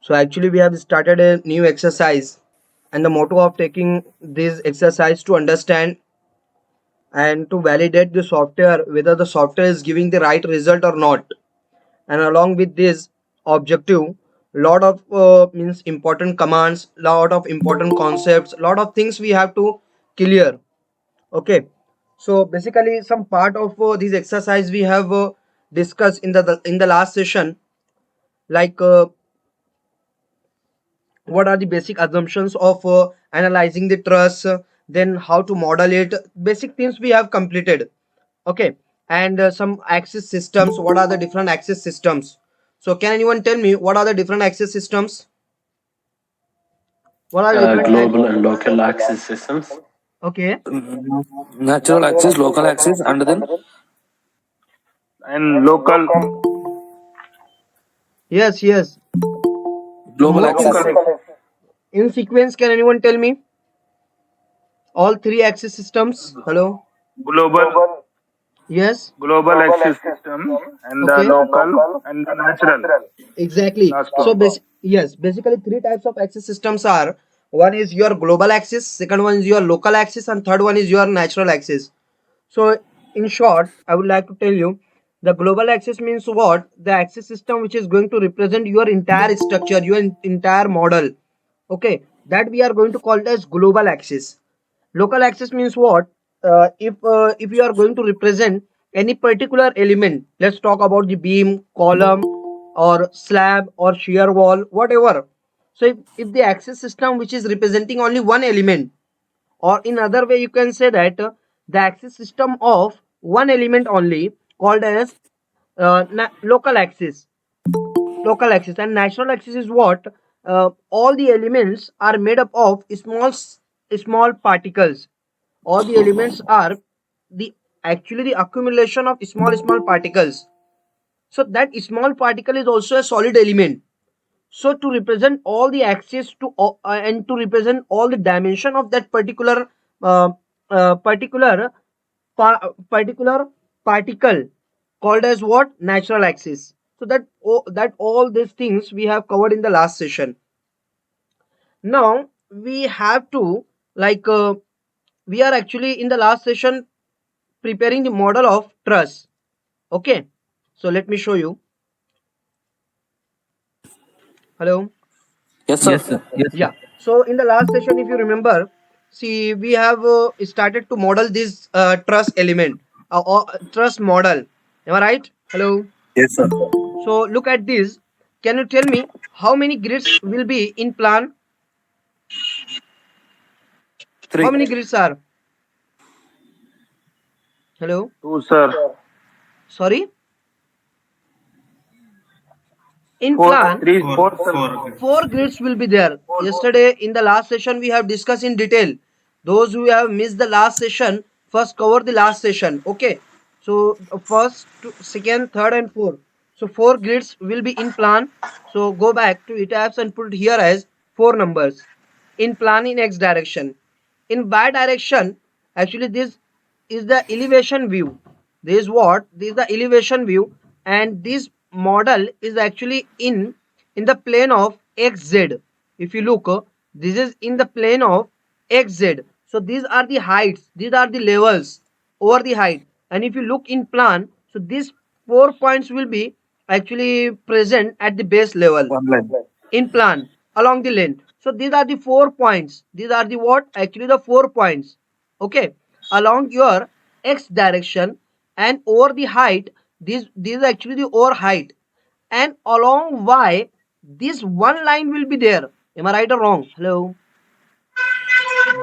So actually we have started a new exercise, and the motto of taking this exercise to understand and to validate the software whether the software is giving the right result or not. And along with this objective, lot of means important commands, lot of important concepts, lot of things we have to clear. Okay, so basically some part of this exercise we have discussed in the last session, like what are the basic assumptions of analyzing the trust, then how to model it, basic things we have completed. Okay, and some access systems, what are the different access systems. So can anyone tell me what are the different access systems? What are the different Global and local access systems. okay, Natural axis, local axis, and then and local yes, yes, global in, axis. local in sequence, can anyone tell me all three access systems? Hello, global yes, global access system and the okay, local and the natural exactly. last So one. yes, basically three types of access systems are: one is your global access, second one is your local access, and third one is your natural access. So in short, I would like to tell you the global access means what? The access system which is going to represent your entire structure, your entire model. Okay, that we are going to call it as global access. Local access means what? If you are going to represent any particular element, let's talk about the beam, column, or slab, or shear wall, whatever. So if the access system which is representing only one element, or in other way you can say that the axis system of one element only, called as local axis. Local axis. And natural axis is what? All the elements are made up of small particles. All the elements are the actually the accumulation of small particles. So that small particle is also a solid element. So to represent all the axes to and to represent all the dimension of that uh, particular particular particle, called as what? Natural axis. So that all these things we have covered in the last session. Now we have to, like we are actually in the last session preparing the model of truss. Okay, so let me show you. Hello. Yes, sir. Yes, sir. Yes, sir. Yeah. So in the last session, if you remember, see, we have started to model this truss element, or truss model. Am I right? Hello. Yes, sir. So look at this. Can you tell me how many grids will be in plan? How Three. many grids are? Hello. Two, sir. Sorry. In Four, plan, three, four, Four, sir. four. four grids will be there. Yesterday in the last session we have discussed in detail. Those who have missed the last session, first cover the last session. Okay, so first, second, third, and fourth. So four grids will be in plan. So go back to tabs and put it here as four numbers in plan in x direction. In y direction, actually this is the elevation view. This is what? This is the elevation view, and this model is actually in the plane of xz. If you look, this is in the plane of xz. So these are the heights, these are the levels over the height. And if you look in plan, so these 4 points will be actually present at the base level One line. in plan along the length. So these are the 4 points. These are the what? Actually the 4 points. Okay, along your x direction, and over the height. This is actually the over height, and along y, this one line will be there. Am I right or wrong? Hello.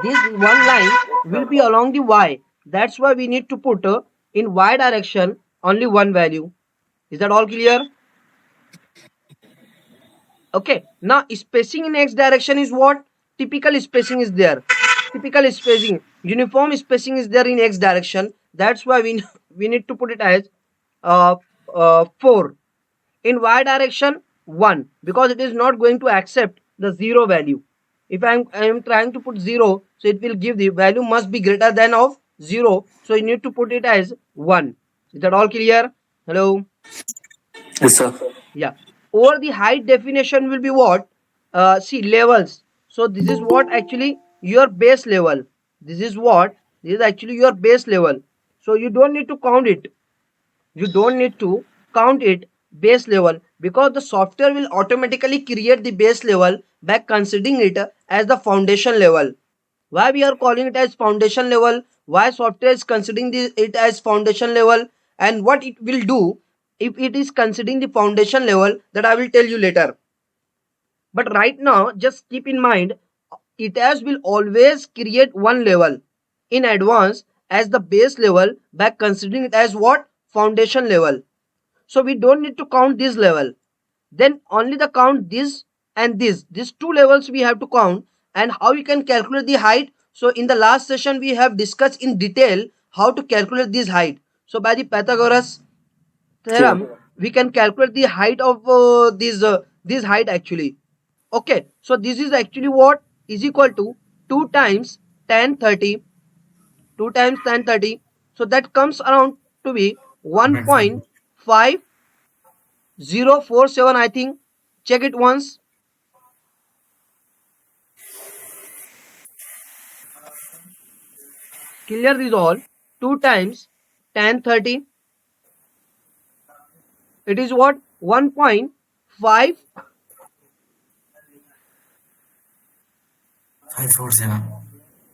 This one line will be along the y. That's why we need to put in y direction only one value. Is that all clear? Okay, now spacing in x direction is what? Typical spacing is there. Typical spacing, uniform spacing is there in x direction. That's why we need to put it as 4. In y direction 1, because it is not going to accept the 0 value. If I am trying to put 0, so it will give the value must be greater than of 0, so you need to put it as 1. Is that all clear? Hello. Yes, sir. Yeah. Over the height definition will be what? see levels. So this is what actually your base level. This is actually your base level. So you don't need to count it. You don't need to count it base level, because the software will automatically create the base level by considering it as the foundation level. Why we are calling it as foundation level? Why software is considering it as foundation level, and what it will do if it is considering the foundation level, that I will tell you later. But right now, just keep in mind, it as will always create one level in advance as the base level by considering it as what? Foundation level. So we don't need to count this level. Then only the count this and this. These two levels we have to count, and how we can calculate the height. So in the last session we have discussed in detail how to calculate this height. So by the Pythagoras Sure. theorem we can calculate the height of this height actually. Okay, so this is actually what is equal to 2 times tan 30, 2 times tan 30. So that comes around to be 1.5047, I think. Check it once. Clear this all. 2 times tan 30. It is what? 1.5 547.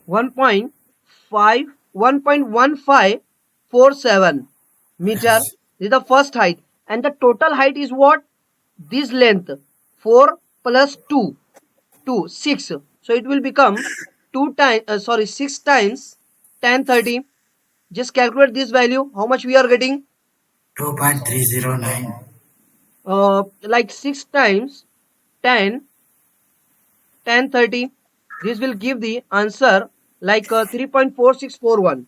1.1547 meter. Yes. This is the first height, and the total height is what? This length 4 plus 2, 6. So it will become 6 times tan 30. Just calculate this value, how much we are getting. 2.309. Like 6 times 10 tan 30. This will give the answer like 3.4641.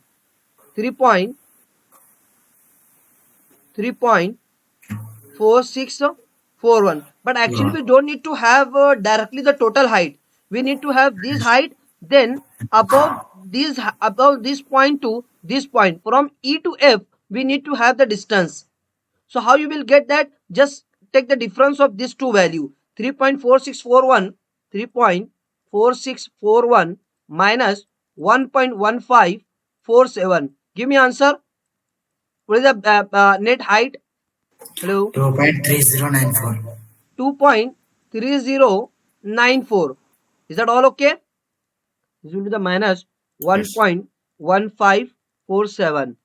3.4641. But actually we don't need to have directly the total height. We need to have this height, then above this point to this point, from E to F we need to have the distance. So how you will get that? Just take the difference of these two value. 3.4641 3.4641 minus 1.1547. Give me answer. What is the net height? Hello. 2.3094. 2.3094. Is that all okay? This will be the minus Yes. 1.1547.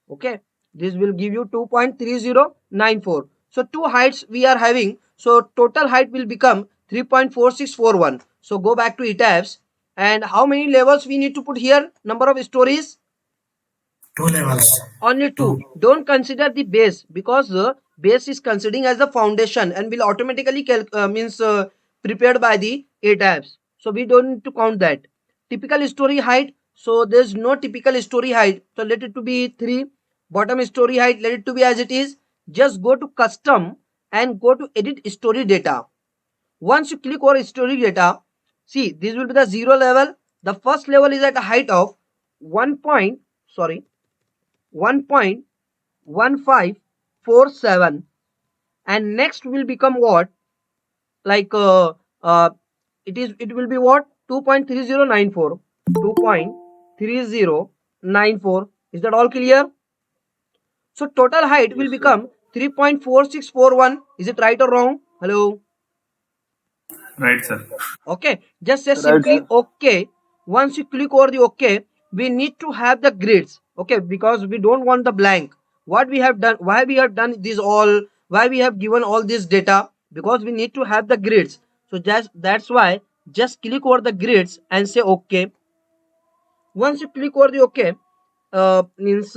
Okay, this will give you 2.3094. So two heights we are having, so total height will become 3.4641. So go back to ETABS, and how many levels we need to put here? Number of stories? 2 levels. Only 2. 2. Don't consider the base, because the base is considering as the foundation and will automatically prepared by the ETABS. So we don't need to count that. Typical story height. So there's no typical story height. So let it to be 3. Bottom story height, let it to be as it is. Just go to custom and go to edit story data. Once you click on story data, see this will be the 0 level. The first level is at a height of 1.1547, and next will become what? Like it will be what? 2.3094. 2.3094. Is that all clear? So total height will become 3.4641. Is it right or wrong? Hello. Right, sir. Okay, just say Right, simply sir. okay. Once you click over the okay, we need to have the grids. Okay, because we don't want the blank. What we have done, why we have done this all, why we have given all this data? Because we need to have the grids. So just that's why just click over the grids and say okay. Once you click over the okay, means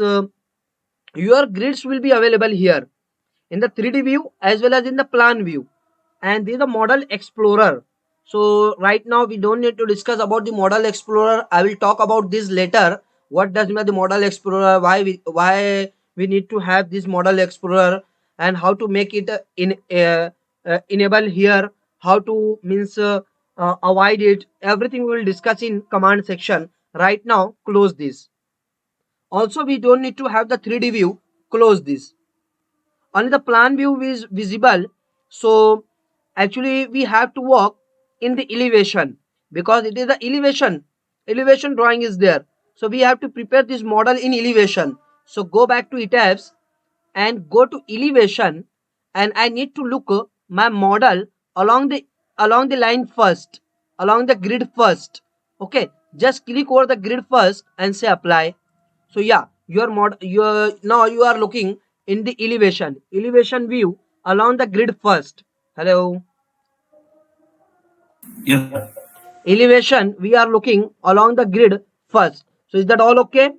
your grids will be available here in the 3D view as well as in the plan view, and this is the model explorer. So right now we don't need to discuss about the model explorer. I will talk about this later. What does mean the model explorer, why we need to have this model explorer, and how to make it enable here, how to avoid it. Everything we will discuss in command section. Right now close this. Also we don't need to have the 3D view. Close this. Only the plan view is visible. So actually we have to work in the elevation, because it is the elevation drawing is there. So we have to prepare this model in elevation. So go back to ETABS and go to elevation, and I need to look my model along the line first, along the grid first. Okay, just click over the grid first and say apply. So yeah, now you are looking in the elevation view along the grid first. Hello. Yes, sir. Elevation, we are looking along the grid first. So is that all okay?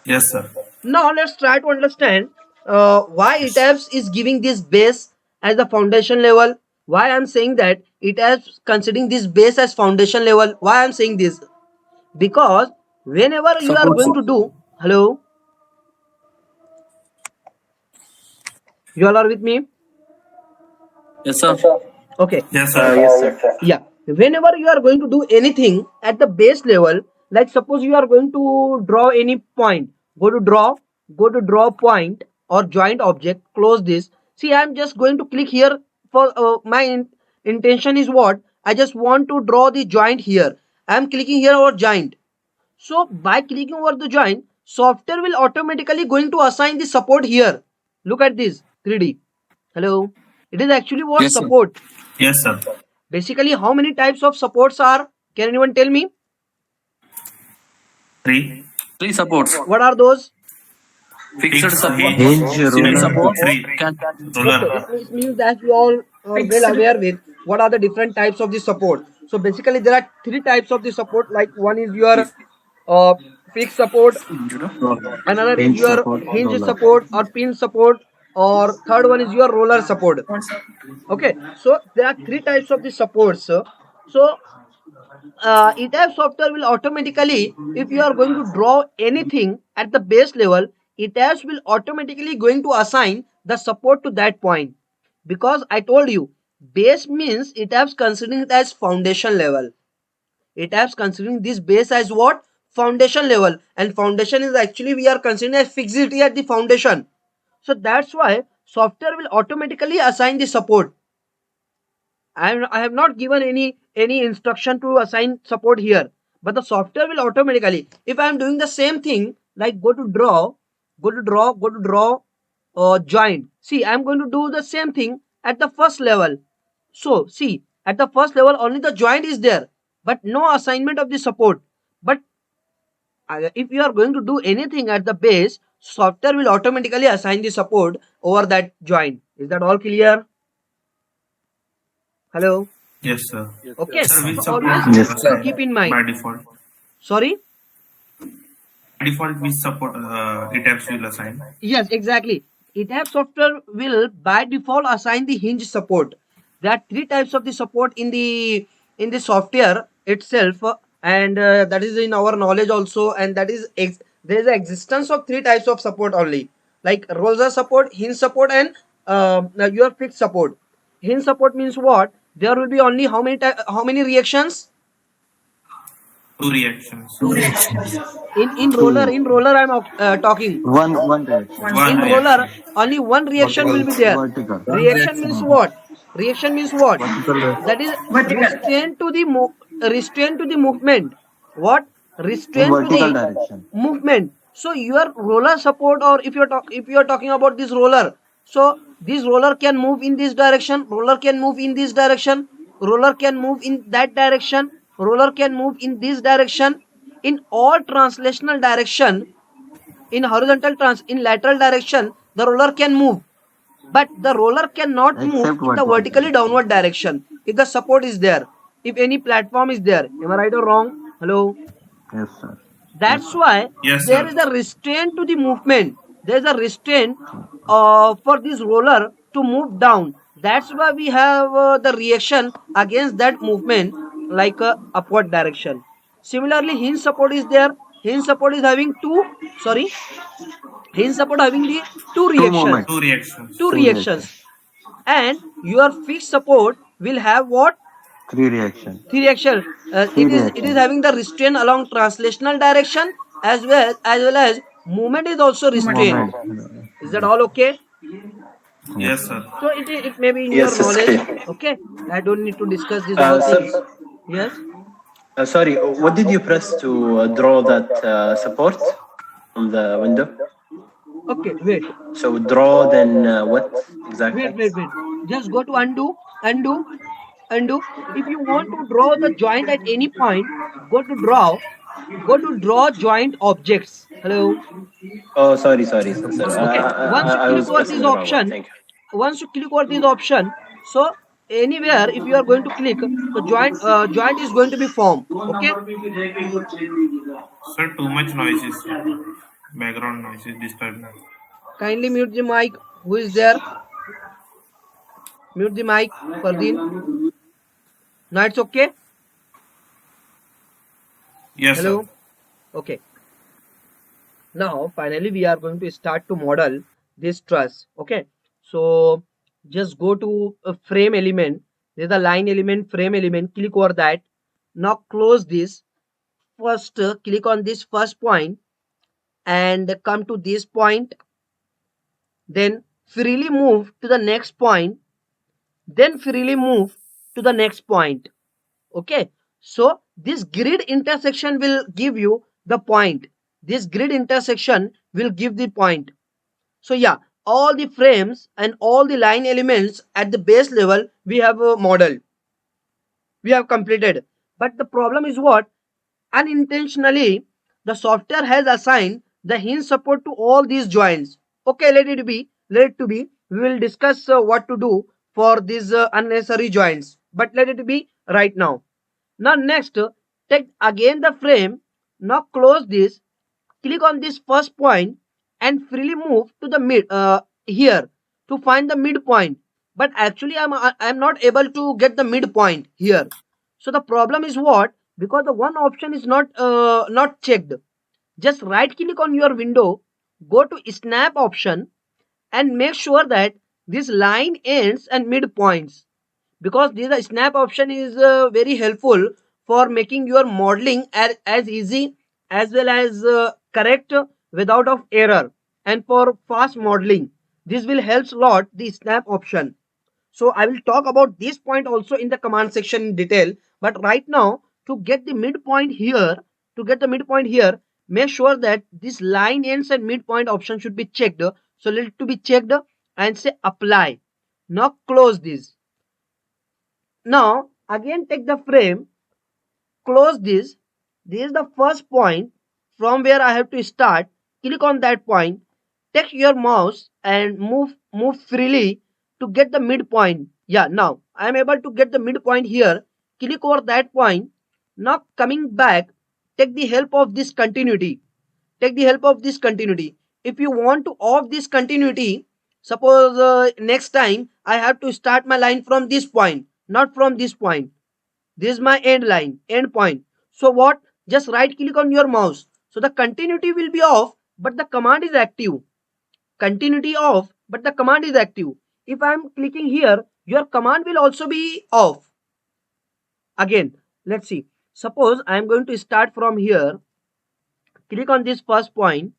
Yes, sir. Now let's try to understand why ETABS is giving this base as the foundation level. Why I'm saying that ETABS considering this base as foundation level. Why I'm saying this? Because whenever you are Support, going to do, hello, you all are with me? Yes, sir. Okay. Yes, sir. Yes, sir. Yeah, whenever you are going to do anything at the base level, like suppose you are going to draw any point, go to draw point or joint object, close this. See, I'm just going to click here for my intention is what, I just want to draw the joint here. I'm clicking here over joint. So by clicking over the joint, software will automatically going to assign the support here. Look at this 3D. Hello, it is actually what Yes, sir. support. Yes, sir. Basically, how many types of supports are? Can anyone tell me? 3. 3 supports. What are those? Fixed support, Hinge, cement roller, support, 3. can Roller. It means that you all are well aware with what are the different types of the support. So basically, there are 3 types of the support. Like one is your uh, fixed support, another is hinge your support, hinge roller. support or pin support, or third one is your roller support. Okay, so there are 3 types of the supports. So ETABS software will automatically, if you are going to draw anything at the base level, ETABS will automatically going to assign the support to that point. Because I told you, base means ETABS considering it as foundation level. ETABS considering this base as what? Foundation level. And foundation is actually we are considering as fixity at the foundation. So that's why software will automatically assign the support. I have not given any instruction to assign support here, but the software will automatically. If I am doing the same thing, like go to draw, join. See, I am going to do the same thing at the first level. So see, at the first level only the joint is there, but no assignment of the support. But if you are going to do anything at the base, software will automatically assign the support over that joint. Is that all clear? Hello. Yes, sir. Okay, Sir, which so support always is Yes, assigned keep in mind. by default? Sorry. By default, which support ETABS will assign? Yes, exactly. ETABS software will by default assign the hinge support. There are 3 types of the support in the software itself, and that is in our knowledge also. And that is there is an existence of 3 types of support only, like roller support, hinge support, and your fixed support. Hinge support means what? There will be only how many reactions? 2 reactions. Two reactions. In roller I'm talking. One direction. One In reaction. roller only one reaction will be there. Vertical. Reaction means what? Reaction means what? That is restraint to the movement. What? Restraint to Vertical the direction. movement. So your roller support, or if you are talking about this roller, so this roller can move in this direction, roller can move in this direction, roller can move in that direction, roller can move in this direction. In all translational direction, in in lateral direction, the roller can move, but the roller cannot move Except in the vertical vertically downward direction if the support is there, if any platform is there. Am I right or wrong? Hello. Yes, sir. That's why Yes, there sir. is a restraint to the movement. There is a restraint for this roller to move down. That's why we have the reaction against that movement, like upward direction. Similarly, hinge support is there. Hinge support is having hinge support having the two reactions. moments. 2 reactions. Two Two reactions. And your fixed support will have what? 3 reactions. 3 reaction. Three It is reactions. having the restraint along translational direction, as well as movement is also restrained. Moment. Is that all okay? Yes, sir. So it may be in Yes, your knowledge. okay. Okay, I don't need to discuss these all things. Sir, Yes. sorry, what did you press to draw that support on the window? Okay, wait. So draw, then what exactly? Wait. Just go to undo. If you want to draw the joint at any point, go to draw joint objects. Hello. Oh, sorry, sir. Okay. Once you I click was over pressing this the wrong one. option, Thank you. so anywhere if you are going to click, the joint is going to be formed. Okay. Sir, too much noise is background noise is disturbing. Kindly mute the mic. Who is there? Mute the mic, Fardeen. Now it's okay. Yes, sir. Hello. Okay. Now finally we are going to start to model this truss. Okay. So just go to a frame element. There's a line element, frame element. Click over that. Now close this. First click on this first point and come to this point. Then freely move to the next point. Then freely move to the next point. Okay, so this grid intersection will give you the point. This grid intersection will give the point. So yeah, all the frames and all the line elements at the base level we have modeled, we have completed. But the problem is what? Unintentionally the software has assigned the hinge support to all these joints. Okay, let it to be. We will discuss what to do for these unnecessary joints, but let it be right now. Now next, take again the frame. Now close this. Click on this first point and freely move to the mid here to find the midpoint. But actually, I'm not able to get the midpoint here. So the problem is what? Because the one option is not checked. Just right click on your window, go to snap option, and make sure that this line ends and midpoints, because this snap option is very helpful for making your modeling as easy as well as correct without of error, and for fast modeling this will helps a lot, the snap option. So I will talk about this point also in the command section in detail, but right now to get the midpoint here, make sure that this line ends and midpoint option should be checked. So let it to be checked and say apply. Now close this. Now again take the frame, close this. This is the first point from where I have to start. Click on that point, take your mouse and move freely to get the midpoint. Yeah, now I am able to get the midpoint here. Click over that point. Now coming back, take the help of this continuity. If you want to off this continuity, suppose next time I have to start my line from this point, not from this point. This is my end point. So what? Just right click on your mouse. So the continuity will be off, but the command is active. Continuity off, but the command is active. If I am clicking here, your command will also be off. Again, let's see. Suppose I am going to start from here. Click on this first point.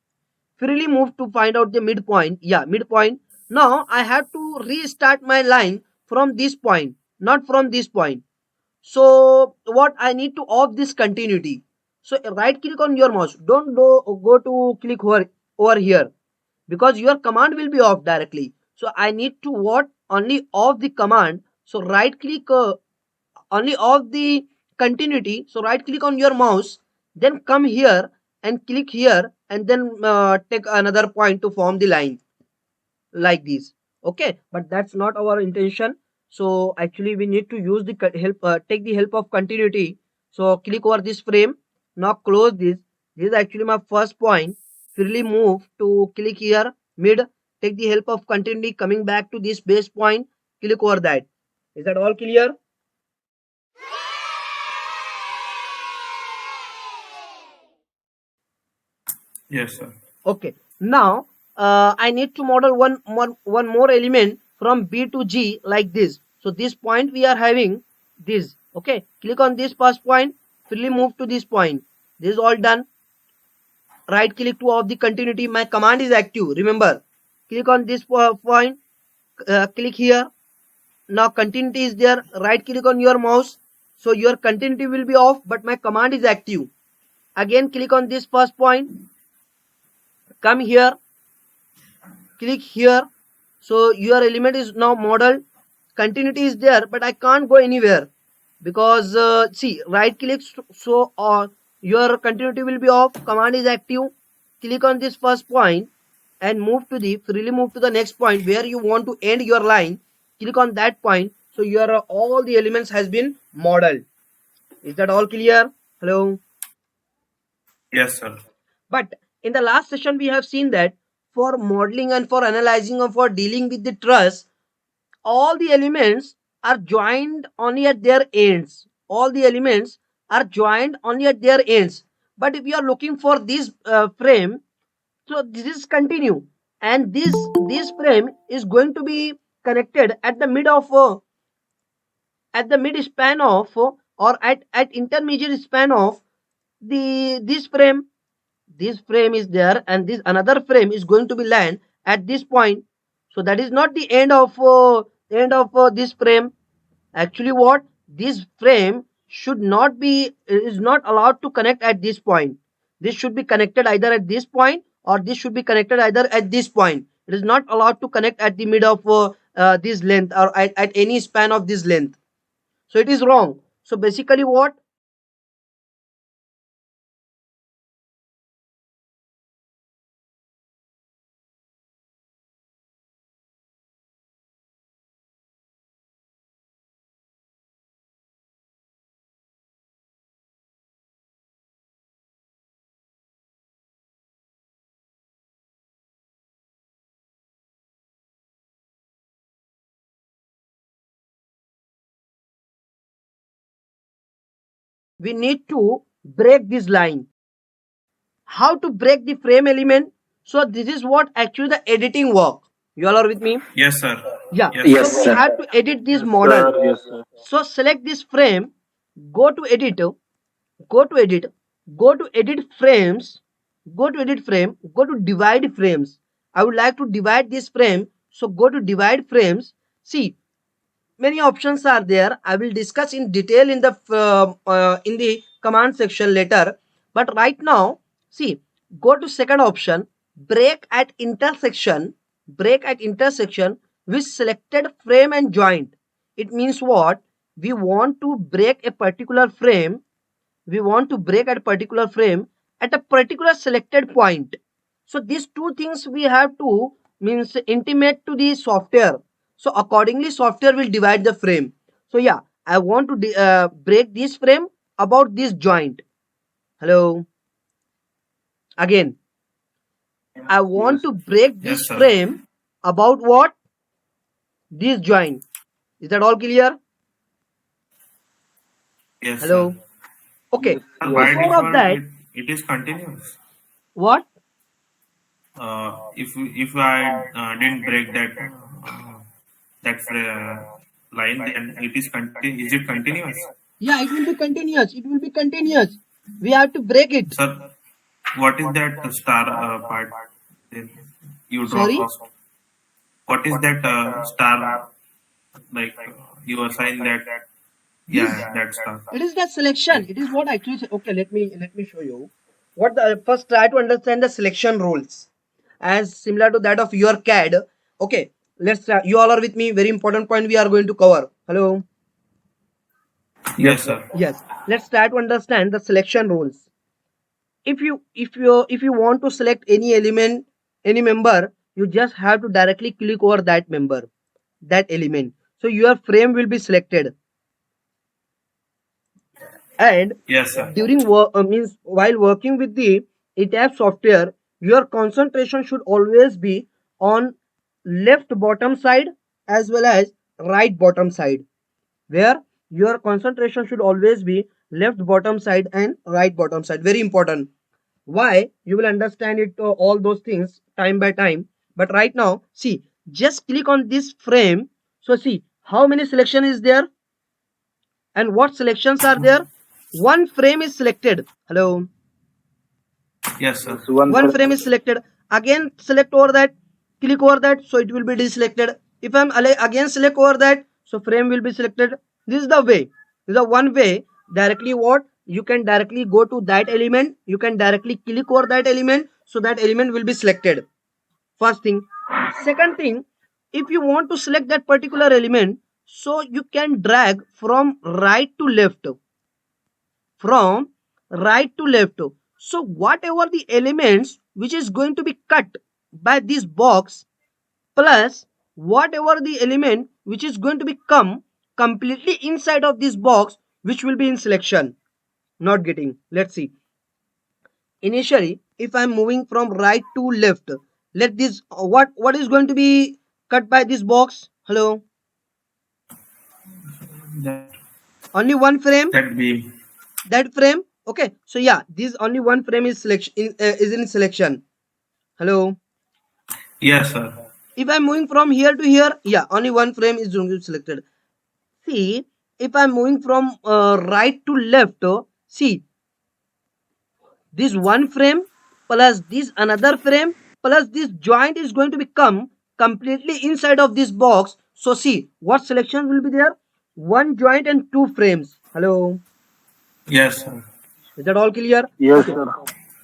Freely move to find out the midpoint. Yeah, midpoint. Now I have to restart my line from this point, not from this point. So what I need to off this continuity. So right click on your mouse. Don't go to click over here, because your command will be off directly. So I need to what? Only off the command. So right click only off the continuity. So right click on your mouse, then come here and click here, and then take another point to form the line like this. Okay, but that's not our intention. So actually we need to use the take the help of continuity. So click over this frame. Now close this. This is actually my first point. Freely move to click here mid, take the help of continuity, coming back to this base point, click over that. Is that all clear? Yes, sir. Okay, now I need to model one more element from B to G like this. So this point we are having this. Okay, click on this first point, freely move to this point. This is all done. Right click to off the continuity. My command is active. Remember, click on this point, click here. Now continuity is there. Right click on your mouse. So your continuity will be off, but my command is active. Again click on this first point. Come here. Click here. So your element is now modeled. Continuity is there, but I can't go anywhere because see, right click, so your continuity will be off. Command is active. Click on this first point and freely move to the next point where you want to end your line. Click on that point. So your all the elements has been modeled. Is that all clear? Hello. Yes, sir. But in the last session we have seen that for modeling and for analyzing and for dealing with the truss, all the elements are joined only at their ends. All the elements are joined only at their ends. But if you are looking for this frame, so this is continue, and this frame is going to be connected at the mid of at the mid span of or at intermediate span of this frame. This frame is there, and this another frame is going to be land at this point. So that is not the end of this frame. Actually what, this frame should not be, is not allowed to connect at this point. This should be connected either at this point, or this should be connected either at this point. It is not allowed to connect at the mid of this length, or at any span of this length. So it is wrong. So basically what, we need to break this line. How to break the frame element? So this is what actually the editing work. You all are with me? Yes, sir. Yeah. Yes, So we sir. have to edit this model. Yes, sir. So select this frame, go to edit, go to edit, go to edit frames, go to edit frame, go to divide frames. I would like to divide this frame. So go to divide frames. See, many options are there. I will discuss in detail in the command section later. But right now, see, go to second option, break at intersection. Break at intersection with selected frame and joint. It means what? We want to break a particular frame. We want to break at a particular frame at a particular selected point. So these two things we have to means intimate to the software. So accordingly software will divide the frame. So yeah, I want to break this frame about this joint. Hello. Again, I want to break this Yes, sir. frame about what? This joint. Is that all clear? Yes, Hello. sir. Okay. Sir, by Before of default, that, it is continuous. what? If I didn't break that line, then it is is it continuous? Yeah, it will be continuous. It will be continuous. We have to break it. Sir, what is that star part? Then you draw Sorry? first. What is that star? Like you assign that? Yeah, that star. It is the selection. It is what actually. Okay, let me show you. What the first try to understand the selection rules, as similar to that of your CAD. Okay, let's try. You all are with me. Very important point we are going to cover. Hello. Yes, sir. Yes. Let's try to understand the selection rules. If you want to select any element, any member, you just have to directly click over that member, that element. So your frame will be selected. And Yes, sir. during work means while working with the ETAP software, your concentration should always be on left bottom side as well as right bottom side, where your concentration should always be left bottom side and right bottom side. Very important. Why? You will understand it all those things time by time. But right now, see, just click on this frame. So see how many selection is there and what selections are there. One frame is selected. Hello. Yes, sir. One frame is selected. Again select over that, click over that, so it will be deselected. if I'm again select over that, so frame will be selected. This is the way. This is the one way. Directly what? You can directly go to that element. You can directly click over that element. So that element will be selected. First thing. Second thing, if you want to select that particular element, so you can drag from right to left. From right to left. So whatever the elements which is going to be cut by this box, plus whatever the element which is going to become completely inside of this box, which will be in selection. Not getting. Let's see. Initially, if I'm moving from right to left, let this what is going to be cut by this box? Hello, That only one frame. that be That frame. Okay, so yeah, this only one frame is selection is in selection. Hello. yes, sir. If I'm moving from here to here, yeah, only one frame is going to be selected. See, if I'm moving from right to left, see, this one frame plus this another frame plus this joint is going to become completely inside of this box. So see, what selection will be there? One joint and two frames. Hello, Yes, sir. is that all clear? Yes, sir.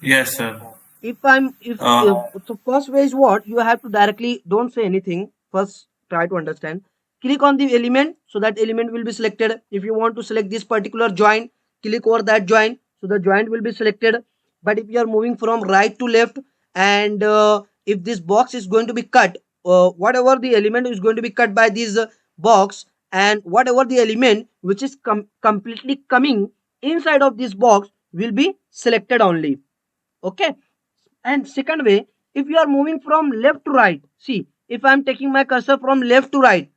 Yes, sir. If Uh, so first way is what you have to directly don't say anything, first try to understand, click on the element, so that element will be selected. If you want to select this particular joint, click over that joint, so the joint will be selected. But if you are moving from right to left, and if this box is going to be cut, whatever the element is going to be cut by this box, and whatever the element which is completely coming inside of this box will be selected only. Okay. And second way, if you are moving from left to right, see, if I am taking my cursor from left to right,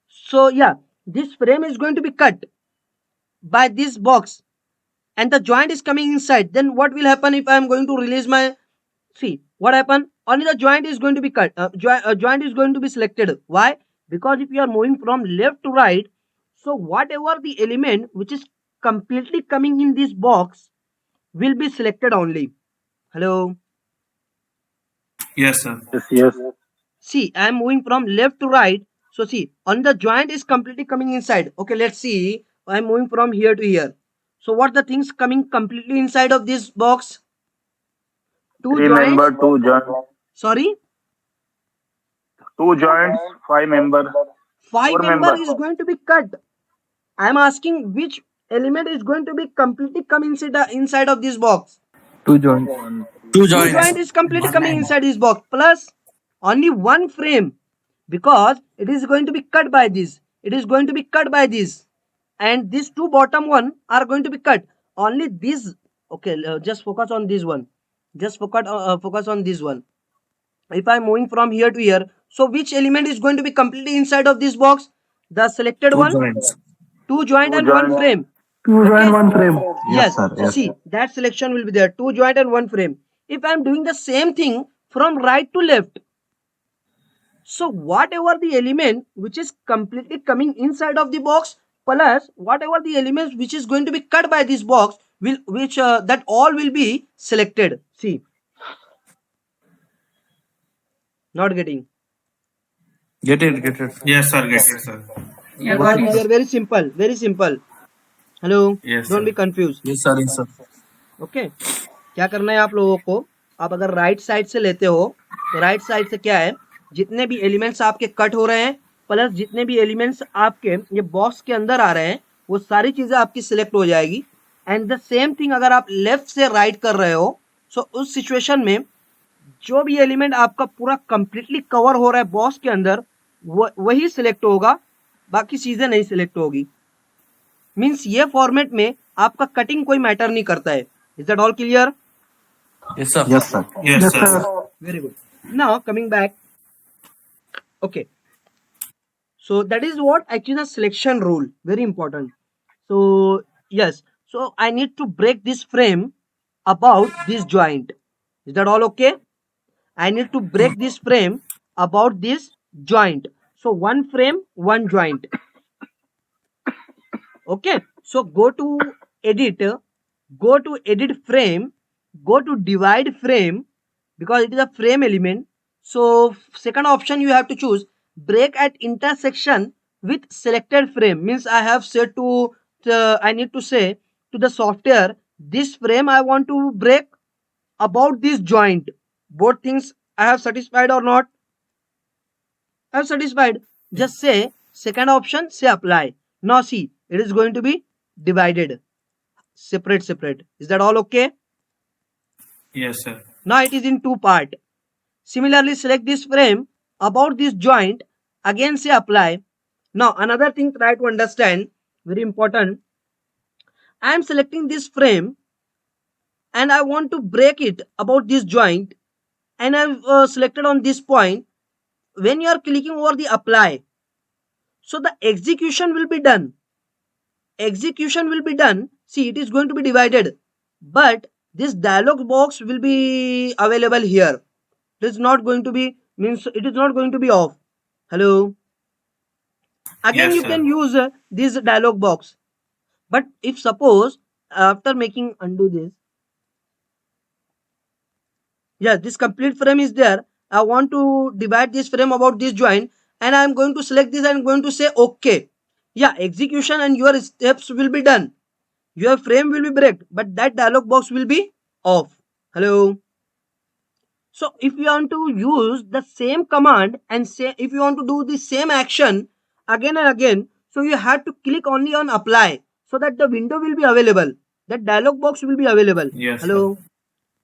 so yeah, this frame is going to be cut by this box and the joint is coming inside. Then what will happen if I am going to release my, see, what happened? Only the joint is going to be cut, joint is going to be selected. Why? Because if you are moving from left to right, so whatever the element which is completely coming in this box will be selected only. Hello. yes, sir. Yes. See, I am moving from left to right. So see, on the joint is completely coming inside. Okay, let's see. I am moving from here to here. So what the things coming completely inside of this box? Two Three joints. member, two joints. Sorry, Two joints, five member. five Four member member. is going to be cut. I am asking which element is going to be completely come inside of this box. Two joints. Two Two joints. joint is completely One coming line. inside this box, plus only one frame, because it is going to be cut by this. It is going to be cut by this, and these two bottom one are going to be cut. Only this. Okay, just focus on this one. Just focus on this one. If I'm moving from here to here, so which element is going to be completely inside of this box? The selected Two one. joints. Two joint Two and one joints. frame. Two Okay. joint, one frame. Yes. sir. So Yes. see, that selection will be there. Two joint and one frame. If I'm doing the same thing from right to left, so whatever the element which is completely coming inside of the box, plus whatever the elements which is going to be cut by this box, will which that all will be selected. See, not getting. Get it, get it. Yes, sir. Get it, sir. Very clear, very simple, very simple. Hello, Yes, don't sir. be confused. Yes, sir, yes, sir. Okay, क्या करना है आप लोगों को? आप अगर right side से लेते हो तो राइट साइड से क्या है, जितने भी एलिमेंट्स आपके कट हो रहे हैं प्लस जितने भी एलिमेंट्स आपके ये बॉक्स के अंदर आ रहे हैं, वो सारी चीज़ें आपकी सिलेक्ट हो जाएगी. एंड द सेम थिंग अगर आप लेफ्ट से राइट कर रहे हो, सो उस सिचुएशन में जो भी एलिमेंट आपका पूरा कंप्लीटली कवर हो रहा है बॉक्स के अंदर, वही सिलेक्ट होगा, बाकी चीज़ें नहीं सिलेक्ट होगी. मीन्स ये फॉर्मेट में आपका कटिंग कोई मैटर नहीं करता है. Is that all clear? Yes, sir. Yes, sir. Yes, Yes, sir. sir. Very good. Now coming back. Okay. So that is what actually the selection rule. Very important. So yes. So I need to break this frame about this joint. Is that all okay? I need to break this frame about this joint. So one frame, one joint. Okay. So go to edit. Go to edit frame, go to divide frame, because it is a frame element. So second option you have to choose break at intersection with selected frame. Means I have said to I need to say to the software, this frame I want to break about this joint. Both things I have satisfied or not? I have satisfied. Just say second option, say apply. Now see, it is going to be divided, separate. Is that all okay? Yes, sir. Now it is in two part. Similarly, select this frame about this joint. Again say apply. Now another thing try to understand, very important. I am selecting this frame and I want to break it about this joint, and I've selected on this point. When you are clicking over the apply, so the execution will be done. See, it is going to be divided, but this dialog box will be available here. It is not going to be, means it is not going to be off. Hello. Again, Yes, you sir. can use this dialog box. But if suppose after making undo this, yes, this complete frame is there. I want to divide this frame about this joint, and I am going to select this and going to say OK. Yeah, execution and your steps will be done. Your frame will be break, but that dialog box will be off. Hello. So if you want to use the same command and say if you want to do the same action again and again, so you have to click only on apply so that the window will be available. That dialog box will be available. Yes, Hello. sir.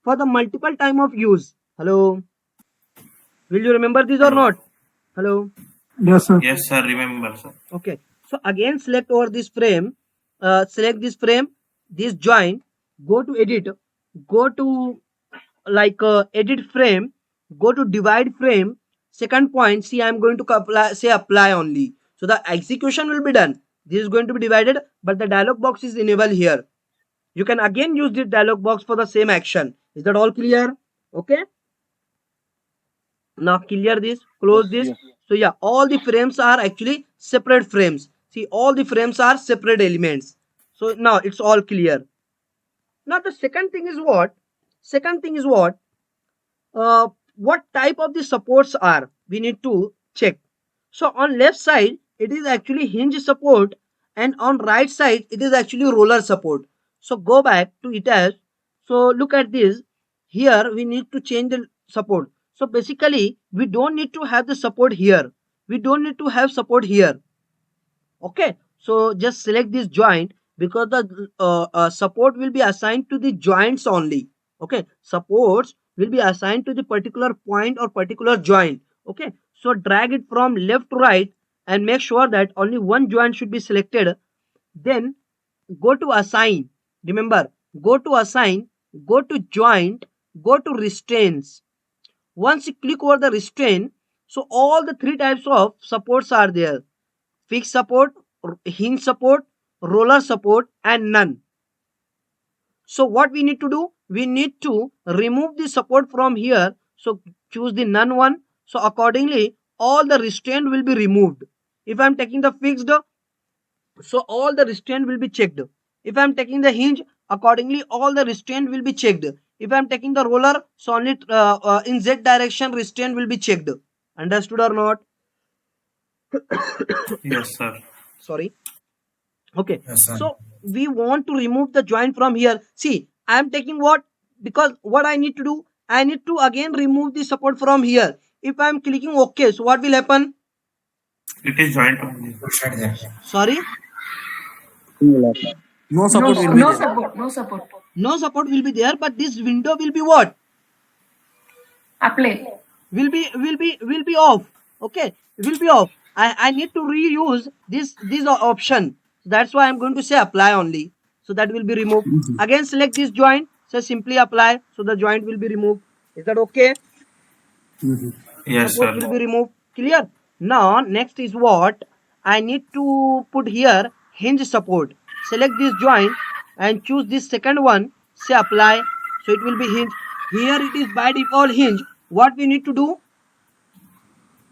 For the multiple time of use. Hello. Will you remember this or not? Hello. Yes, sir. Yes, sir. Remember, sir. Okay. So again select over this frame. Select this frame, this joint. Go to edit. Go to like edit frame. Go to divide frame. Second point. See, I am going to say apply only. So the execution will be done. This is going to be divided, but the dialog box is enabled here. You can again use this dialog box for the same action. Is that all clear? Okay. Now clear this, close this. So yeah, all the frames are actually separate frames. See, all the frames are separate elements. So now it's all clear. Now the second thing is what? What type of the supports are? We need to check. So on left side, it is actually hinge support, and on right side, it is actually roller support. So go back to it as. So look at this. Here we need to change the support. So basically, we don't need to have the support here. We don't need to have support here. Okay. So just select this joint because the support will be assigned to the joints only. Okay. Supports will be assigned to the particular point or particular joint. Okay. So drag it from left to right and make sure that only one joint should be selected. Then go to assign. Remember, go to assign, go to joint, go to restraints. Once you click over the restraint, so all the three types of supports are there: fixed support, hinge support, roller support, and none. So what we need to do? We need to remove the support from here. So choose the none one. So accordingly, all the restraint will be removed. If I am taking the fixed, so all the restraint will be checked. If I am taking the hinge, accordingly all the restraint will be checked. If I am taking the roller, so only in Z direction restraint will be checked. Understood or not? Yes, sir. Sorry. Okay. Yes, sir. So we want to remove the joint from here. See, I am taking what? Because what I need to do, I need to again remove the support from here. If I am clicking OK, so what will happen? It is joint only. Right there. Sorry? No support will be No there. support. No support. No support will be there, but this window will be what? Apply. Will be off. Okay, will be off. I need to reuse this option. That's why I'm going to say apply only. So that will be removed. Again select this joint. So simply apply. So the joint will be removed. Is that okay? Yes, Support sir. will be removed. Clear? Now next is what? I need to put here hinge support. Select this joint and choose this second one. Say apply. So it will be hinge. Here it is by default hinge. What we need to do?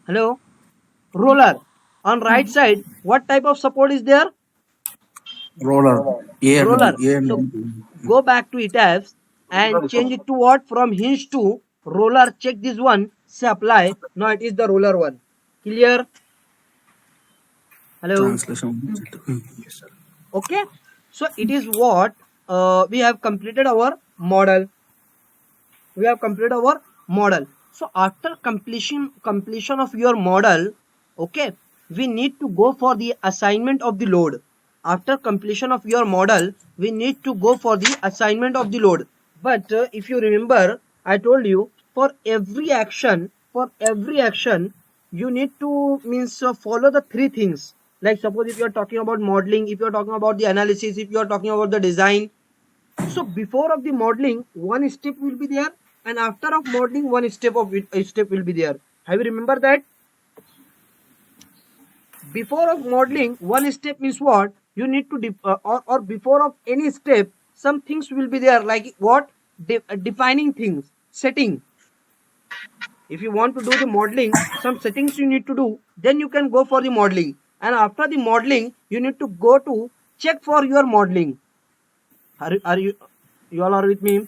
Hello? Roller. On right side, what type of support is there? Roller. A and Roller. B. A and So B. go back to ETABS and change it to what? From hinge to roller. Check this one. Say apply. Now it is the roller one. Clear? Hello. Translation. Okay. So it is what we have completed our model. We have completed our model. So after completion of your model, okay, we need to go for the assignment of the load. After completion of your model, we need to go for the assignment of the load. But if you remember, I told you for every action, you need to means follow the three things. Like suppose if you are talking about modeling, if you are talking about the analysis, if you are talking about the design, so before of the modeling, one step will be there, and after of modeling, one step will be there. Have you remember that? Before of modeling, one step means what? You need to or before of any step, some things will be there, like what? Defining things, setting. If you want to do the modeling, some settings you need to do, then you can go for the modeling. And after the modeling, you need to go to check for your modeling. Are you all are with me?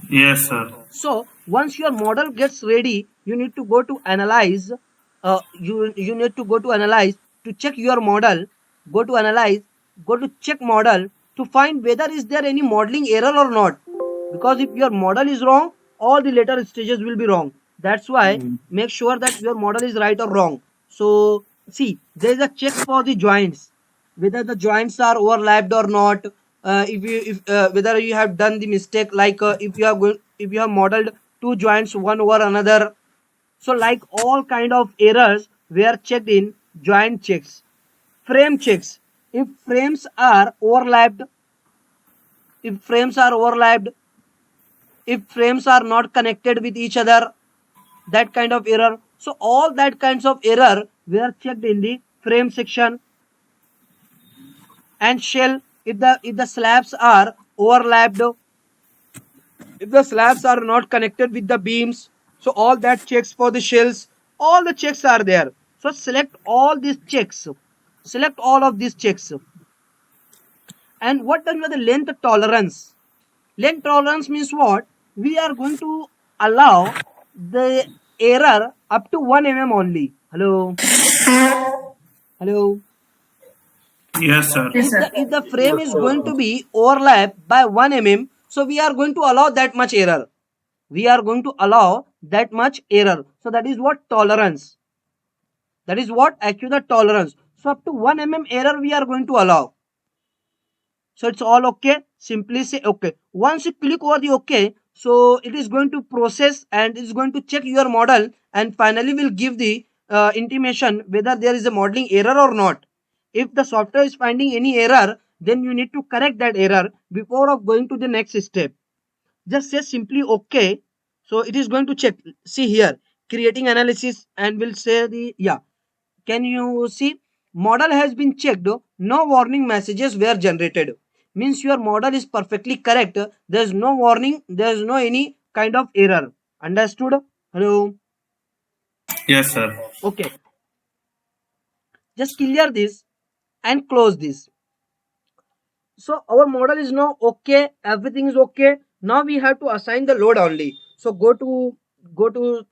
Yes, sir. So once your model gets ready, you need to go to analyze. You need to go to analyze to check your model. Go to analyze. Go to check model to find whether is there any modeling error or not. Because if your model is wrong, all the later stages will be wrong. That's why make sure that your model is right or wrong. So see, there is a check for the joints, whether the joints are overlapped or not. If whether you have done the mistake, like if you have modeled two joints one over another, so like all kind of errors were checked in joint checks. Frame checks, if frames are overlapped, if frames are overlapped, if frames are not connected with each other, that kind of error. So all that kinds of error were checked in the frame section. And shell, if the slabs are overlapped, if the slabs are not connected with the beams, so all that checks for the shells, all the checks are there. So select all these checks, select all of these checks. And what does the length tolerance? Length tolerance means what? We are going to allow the error up to 1 mm only. Hello. Hello. Yes, sir. If the frame is going to be overlapped by 1 mm, so we are going to allow that much error. We are going to allow that much error. So that is what tolerance. That is what actually the tolerance. So up to 1 mm error we are going to allow. So it's all okay. Simply say okay. Once you click over the okay, so it is going to process and it is going to check your model and finally will give the intimation whether there is a modeling error or not. If the software is finding any error, then you need to correct that error before of going to the next step. Just say simply okay. So it is going to check. See here, creating analysis, and will say the yeah. Can you see? Model has been checked. No warning messages were generated. Means your model is perfectly correct. There is no warning. There is no any kind of error. Understood? Hello. Yes, sir. Okay. Just clear this and close this. So our model is now okay. Everything is okay. Now we have to assign the load only. So go to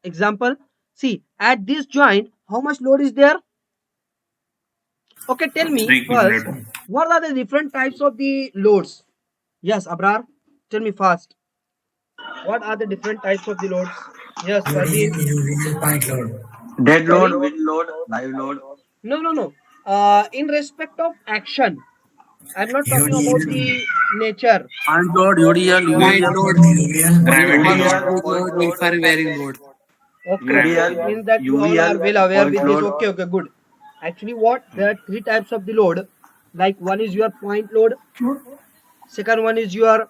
example. See, at this joint, how much load is there? Okay, tell me 3 first, kilonewton. what are the different types of the loads? Yes, Abrar, tell me fast. What are the different types of the loads? Yes, Fazil. UVL point load. Dead Sorry? load, wind load, live load. No. In respect of action, I'm not talking about UDL. the nature. Point load, UDL, Point UVL. load, UVL. Gravity point load, load, point load, infrared bearing load. Okay, so it UDL, means that you all are UVL, well aware point with this. load. Okay, good. Actually, what? There are three types of the load. Like one is your point load, second one is your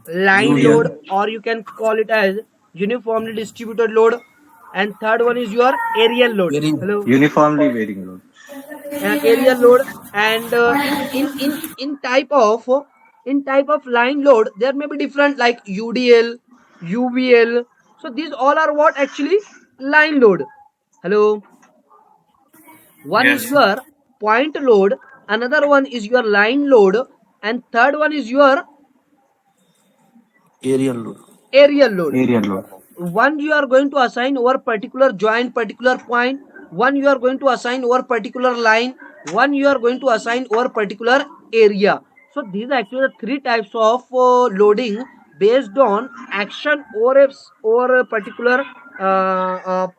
line UDL. load, or you can call it as uniformly distributed load, and third one is your aerial load. Very Hello. Uniformly varying load. Aerial load. And in type of line load there may be different, like UDL, UVL. So these all are what actually line load. Hello. One is yes, your point load, another one is your line load, and third one is your aerial load. aerial load. Aerial load. one you are going to assign over particular joint, particular point, one you are going to assign over particular line, one you are going to assign over particular area. So these are actually the three types of loading based on action over a particular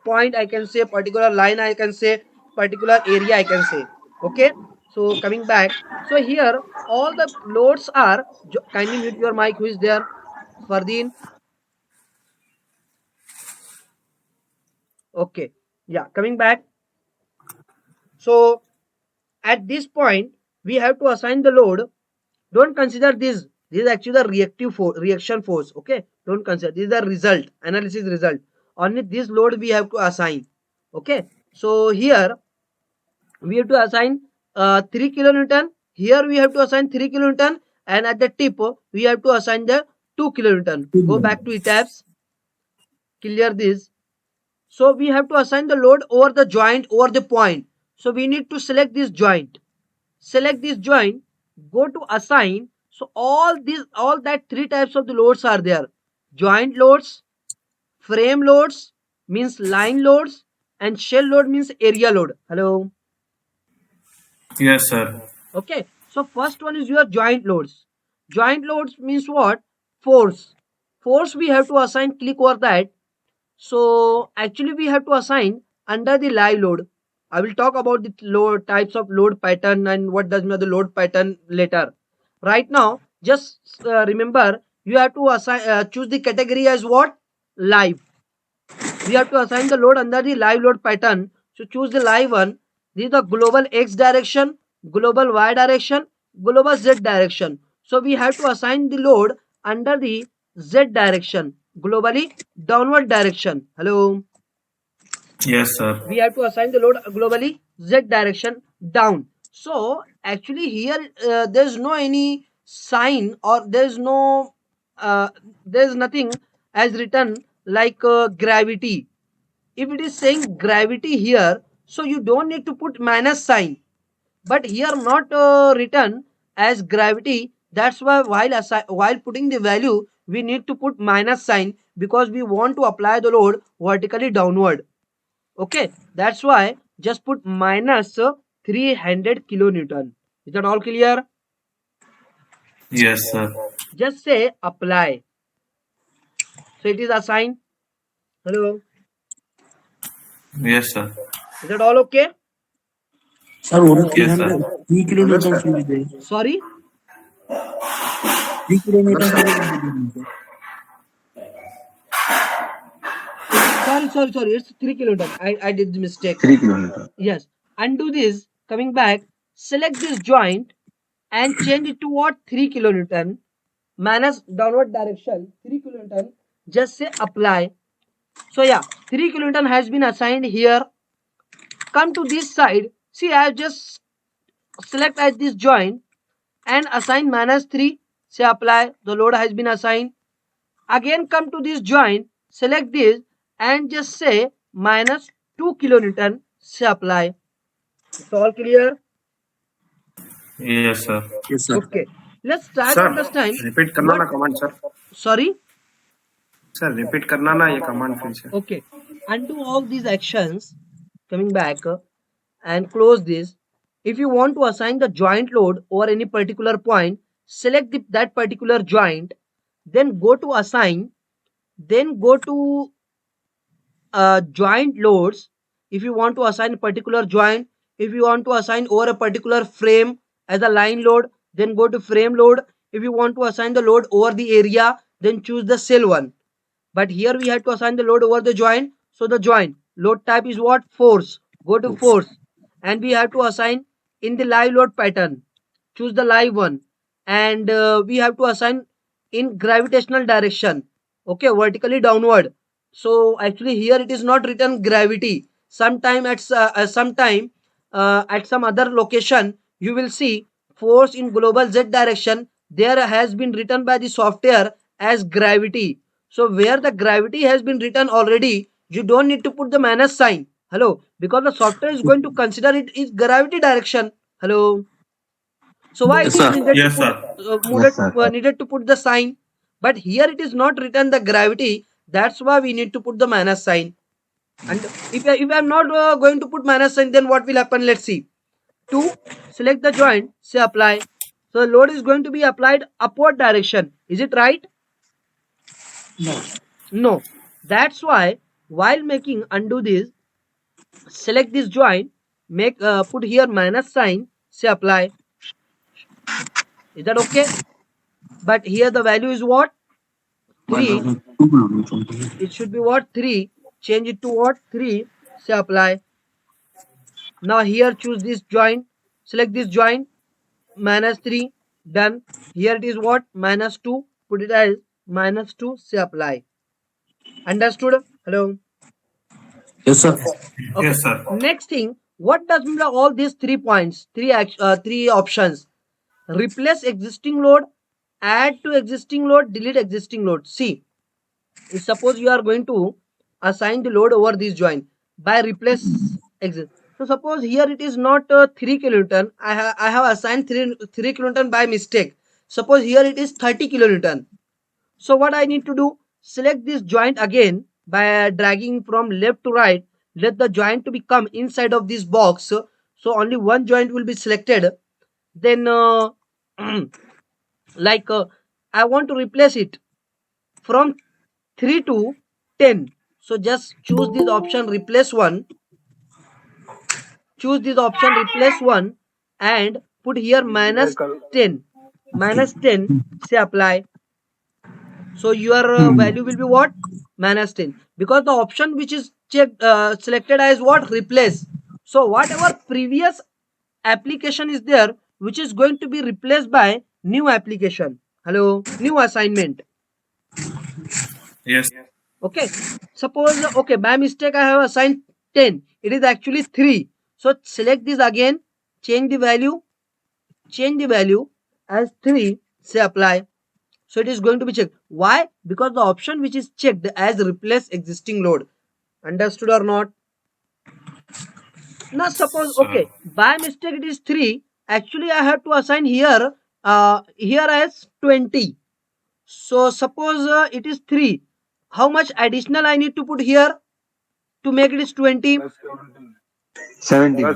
point, I can say, particular line, I can say, particular area, I can say. Okay, so coming back, so here all the loads are, kindly mute your mic, who is there? Fardeen. Okay, yeah, coming back. So at this point we have to assign the load. Don't consider this is actually the reaction force. Okay, don't consider this is the result, analysis result. Only this load we have to assign. Okay, so here we have to assign 3 kilonewton. Here we have to assign 3 kilonewton, and at the tip we have to assign the 2 kilonewton. Go back to ETABS, clear this. So we have to assign the load over the joint, over the point. So we need to select this joint. Select this joint, go to assign. So all that three types of the loads are there. Joint loads, frame loads means line loads, and shell load means area load. Hello. Yes, sir. Okay. So first one is your joint loads. Joint loads means what? Force. Force we have to assign, click over that. So actually we have to assign under the live load. I will talk about the load types of load pattern and what does mean the load pattern later. Right now, just remember you have to assign choose the category as what? Live. We have to assign the load under the live load pattern. So choose the live one. This is the global X direction, global Y direction, global Z direction. So we have to assign the load under the Z direction, globally downward direction. Hello. Yes, sir. We have to assign the load globally Z direction down. So actually here there's no any sign, or there's nothing as written like gravity. If it is saying gravity here, so you don't need to put minus sign, but here not written as gravity. That's why while putting the value we need to put minus sign, because we want to apply the load vertically downward. Okay, that's why just put minus 300 kilonewton. Is that all clear? Yes, sir. Just say apply. So it is assigned. Hello. Yes, sir. Is that all okay? Sir, one Yes, sir. 3 kilometers will be there. Sorry. 3 kilometers will be there. Sorry. It's 3 kilometers. I did the mistake. 3 kilometers. Yes. Undo this. Coming back. Select this joint and change it to what? 3 kilonewton. Minus downward direction. 3 kilonewton. Just say apply. So yeah, 3 kilonewton has been assigned here. Come to this side. See, I have just select as this joint and assign minus 3. Say apply. The load has been assigned. Again come to this joint. Select this and just say minus 2 kilonewton. Say apply. It's all clear? Yes, sir. Yes, sir. Okay. Let's try to sir understand. Repeat करना ना command sir Sorry. Sir repeat करना ना ये command फिर से Okay. Undo all these actions. Coming back and close this. If you want to assign the joint load over any particular point, select that particular joint. Then go to assign. Then go to joint loads. If you want to assign a particular joint, if you want to assign over a particular frame as a line load, then go to frame load. If you want to assign the load over the area, then choose the cell one. But here we have to assign the load over the joint. So the joint load type is what? Force. Go to force, and we have to assign in the live load pattern. Choose the live one, and we have to assign in gravitational direction. Okay, vertically downward. So actually here it is not written gravity. Sometime at some other location you will see force in global Z direction. There has been written by the software as gravity. So where the gravity has been written already, you don't need to put the minus sign. Hello, because the software is going to consider it is gravity direction. Hello. So why Yes, it is sir. needed Yes, to sir. put, needed to put the sign? But here it is not written the gravity. That's why we need to put the minus sign. And if I'm not going to put minus sign, then what will happen? Let's see. To select the joint, say apply. So the load is going to be applied upward direction. Is it right? No. No. That's why while making undo this, select this joint, make put here minus sign, say apply. Is that okay? But here the value is what? 3. It should be what? 3. Change it to what? 3. Say apply. Now here choose this joint. Select this joint. Minus 3. Done. Here it is what? Minus 2. Put it as minus 2. Say apply. Understood? Hello. Yes, sir. Okay. Yes, sir. Next thing, what does mean by all these 3 points? Three options. Replace existing load, add to existing load, delete existing load. See, suppose you are going to assign the load over this joint by replace exist. So suppose here it is not 3 kilonewton. I have assigned 3 kilonewton by mistake. Suppose here it is 30 kilonewton. So what I need to do? Select this joint again by dragging from left to right. Let the joint to become inside of this box. So only one joint will be selected. Then like I want to replace it from 3 to 10. So just choose this option replace one. Choose this option replace one and put here minus 10. Minus 10. Say apply. So your value will be what? Minus 10. Because the option which is checked selected as what? Replace. So whatever previous application is there, which is going to be replaced by new application. Hello, new assignment. Yes. Okay. Suppose okay, by mistake I have assigned 10. It is actually 3. So select this again, change the value as 3. Say apply. So it is going to be checked. Why? Because the option which is checked as replace existing load. Understood or not? Now suppose okay, by mistake it is 3. Actually I have to assign here here as 20. So suppose it is 3. How much additional I need to put here to make it is 20? 17.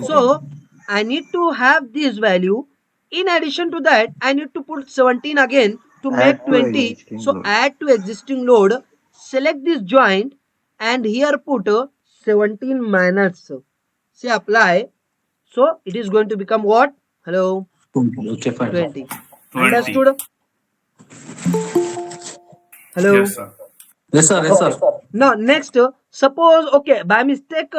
So I need to have this value. In addition to that, I need to put 17 again to make 20. So add to existing load. Select this joint and here put 17 minus. Say apply. So it is going to become what? Hello? Okay, fine. 20. 20. Understood? Hello? Yes, sir. Yes, sir. Yes, sir. Now next, suppose okay by mistake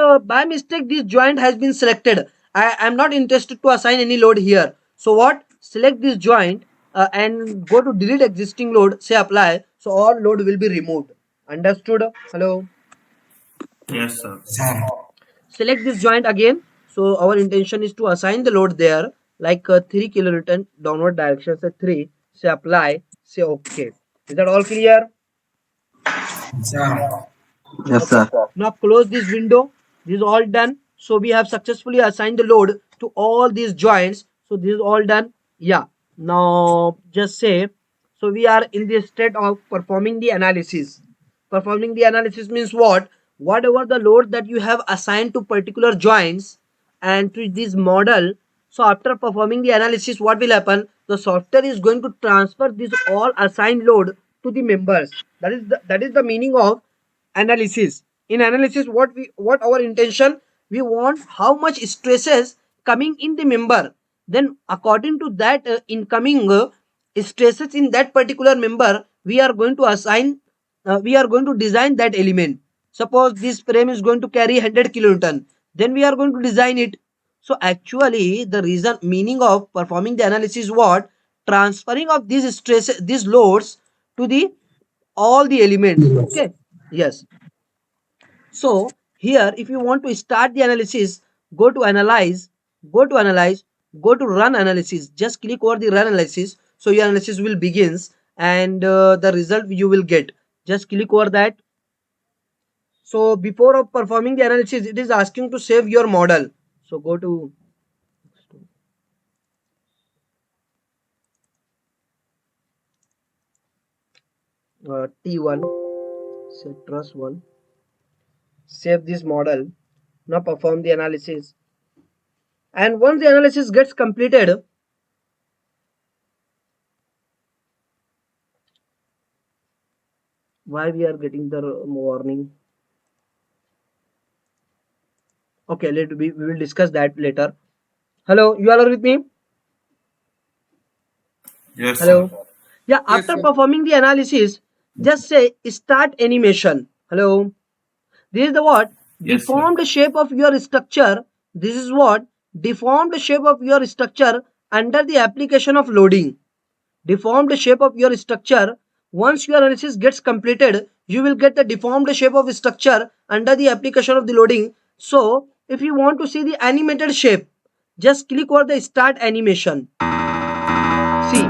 this joint has been selected. I am not interested to assign any load here. So what? Select this joint and go to delete existing load. Say apply. So all load will be removed. Understood? Hello. Yes, sir. Sir. Select this joint again. So our intention is to assign the load there like 3 kilonewton downward direction. Say 3. Say apply. Say okay. Is that all clear? Sir. Yes, sir. Now close this window. This is all done. So we have successfully assigned the load to all these joints. So this is all done. Yeah. Now just say, so we are in the state of performing the analysis. Performing the analysis means what? Whatever the load that you have assigned to particular joints and to this model. So after performing the analysis, what will happen? The software is going to transfer this all assigned load to the members. That is the meaning of analysis. In analysis, what our intention? We want how much stresses coming in the member. Then according to that incoming stresses in that particular member, we are going to assign. We are going to design that element. Suppose this frame is going to carry 100 kilonewton. Then we are going to design it. So actually, the reason meaning of performing the analysis what? Transferring of these stresses, these loads to the all the elements. Okay. Yes. So here, if you want to start the analysis, go to analyze, go to analyze, go to run analysis. Just click over the run analysis. So your analysis will begins and the result you will get. Just click over that. So before of performing the analysis, it is asking to save your model. So go to T1, say trust 1, save this model, now perform the analysis, and once the analysis gets completed, why we are getting the warning? Okay, we will discuss that later. Hello, you all are with me? Yes, Hello. sir. Yeah, after performing the analysis, just say start animation. Hello. This is the what? Yes, sir. Deformed shape of your structure. This is what? Deformed shape of your structure under the application of loading. Deformed shape of your structure. Once your analysis gets completed, you will get the deformed shape of structure under the application of the loading. So, if you want to see the animated shape, just click on the start animation. See.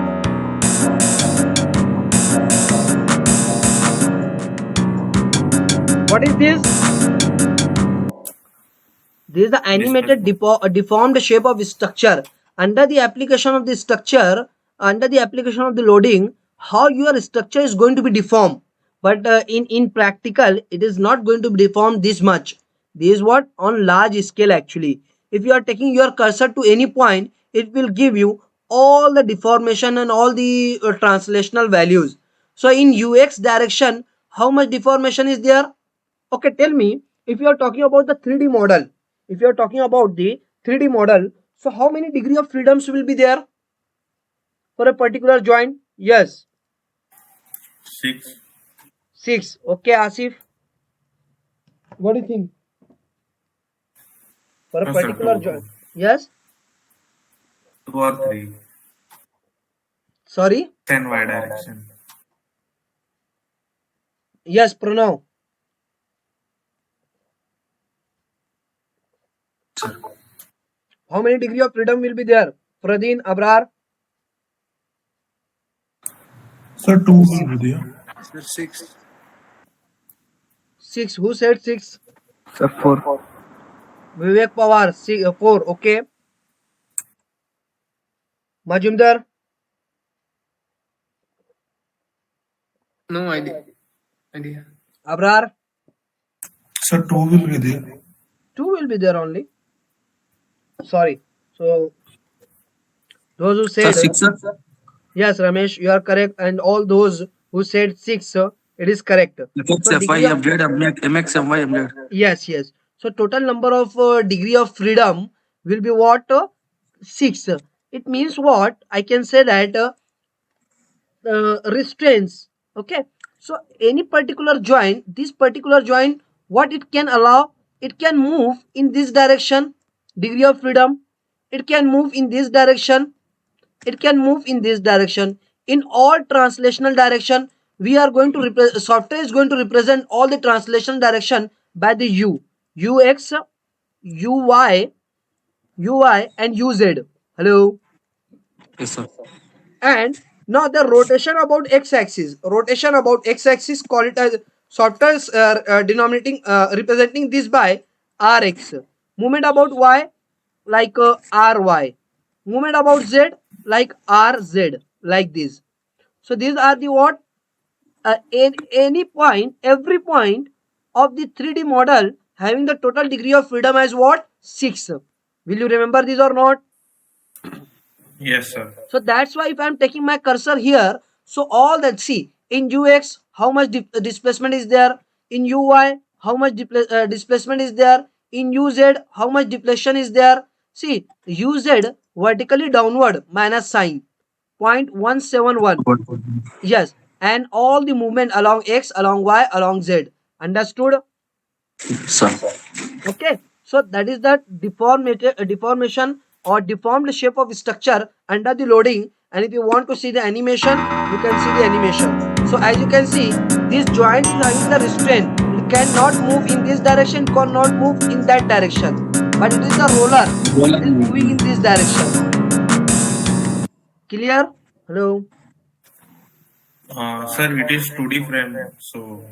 What is this? This is the animated deformed shape of structure. Under the application of the structure, under the application of the loading, how your structure is going to be deformed. But in practical, it is not going to be deformed this much. This is what on large scale actually. If you are taking your cursor to any point, it will give you all the deformation and all the translational values. So in UX direction, how much deformation is there? Okay, tell me, if you are talking about the 3D model, if you are talking about the 3D model, so how many degree of freedoms will be there for a particular joint? Yes, 6, 6. Okay, Asif, what do you think? For a no, sir, particular 2. joint? Yes, 2 or 3. sorry? 10 Y direction. Yes, Pranav. How many degree of freedom will be there? Pradeen, Abrar? Sir, 2 will be there. Sir, 6. 6. Who said 6? Sir, 4. Vivek Pawar, 4. Okay. Majumdar? No idea. Abrar? Sir, 2 will be there. 2 will be there only. Sorry. So, those who Sir, said 6, sir. yes, Ramesh, you are correct, and all those who said 6, it is correct. FX, So FI, degree of update, MX, MY, update. yes, yes. So total number of degree of freedom will be what? 6. It means what? I can say that restraints. Okay. So any particular joint, this particular joint, what it can allow, it can move in this direction, degree of freedom. It can move in this direction, it can move in this direction. In all translational direction, we are going to software is going to represent all the translational direction by the ux, uy, and uz. Hello. Yes, sir. And now the rotation about x-axis, call it as software denominating representing this by rx. Movement about y like ry. Movement about z like rz, like this. So these are the what in any point, every point of the 3D model having the total degree of freedom as what? 6. Will you remember this or not? Yes, sir. So that's why if I'm taking my cursor here, so all that, see, in UX, how much displacement is there? In UI, how much displacement is there? In UZ, how much deflection is there? See, UZ vertically downward minus sign, 0.171. Yes, and all the movement along X, along Y, along Z. Understood? Sir. Okay, so that is the deformation or deformed shape of structure under the loading. And if you want to see the animation, you can see the animation. So as you can see, this joint is having the restraint. It cannot move in this direction, cannot move in that direction. But it is the roller. It is moving in this direction. Clear? Hello. Sir, it is 2D frame. So,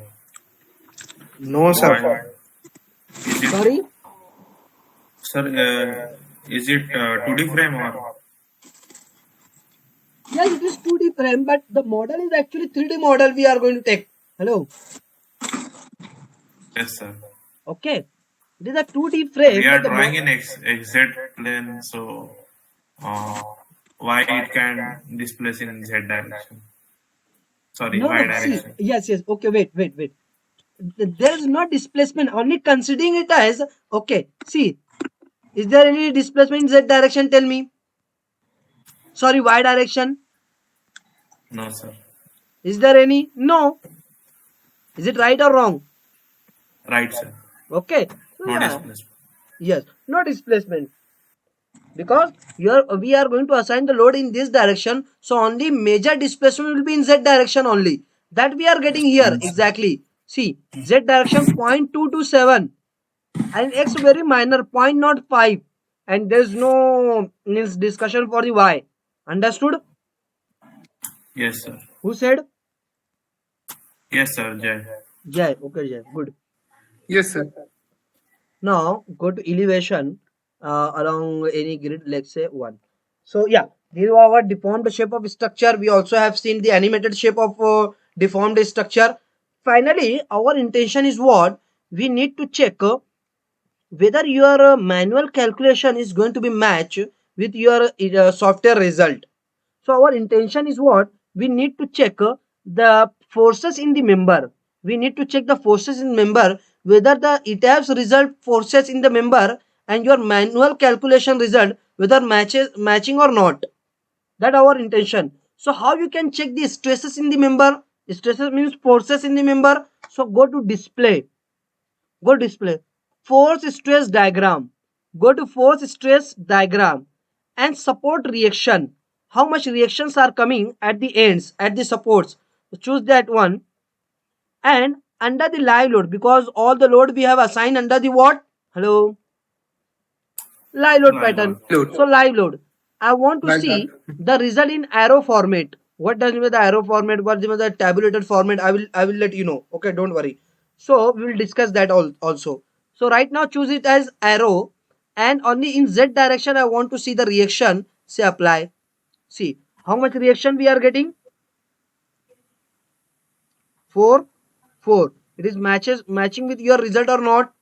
No, sir. why is it, Sorry. sir? Is it 2D frame or? Yes, it is 2D frame, but the model is actually 3D model we are going to take. Hello. Yes, sir. Okay. It is a 2D We frame, are but the drawing in XZ plane, so uh, why it can displace in Z direction? Sorry, no, Y no. See, direction. yes, yes. Okay, wait. There is no displacement. Only considering it as okay. See, is there any displacement in Z direction? Tell me. Sorry, Y direction. No, sir. Is there any? No. Is it right or wrong? Right, sir. Okay. So No yeah. displacement. Yes. No displacement. Because here we are going to assign the load in this direction, so only major displacement will be in Z direction only. That we are getting here exactly. See, Z direction 0.227 and X very minor 0.05, and there is no means discussion for the Y. Understood? Yes, sir. Who said? Yes, sir. Jay. Jai. Okay, Jai. Good. Yes, sir. Now go to elevation along any grid, let's say 1. So yeah, these are our deformed shape of structure. We also have seen the animated shape of deformed structure. Finally, our intention is what? We need to check whether your manual calculation is going to be matched with your software result. So our intention is what? We need to check the forces in the member. We need to check the forces in member, whether the ETABS result forces in the member and your manual calculation result whether matching or not. That our intention. So how you can check the stresses in the member? Stresses means forces in the member. So go to display. Go display. Force stress diagram. Go to force stress diagram and support reaction. How much reactions are coming at the ends, at the supports. Choose that one. And under the live load, because all the load we have assigned under the what? Hello? Live load Live pattern. load. So live load. I want to Like see that. the result in arrow format. What does mean the arrow format? What does mean the tabulated format? I will let you know. Okay, don't worry. So we will discuss that also. So right now choose it as arrow, and only in Z direction I want to see the reaction. Say apply. See how much reaction we are getting. 4, 4. It is matching with your result or not?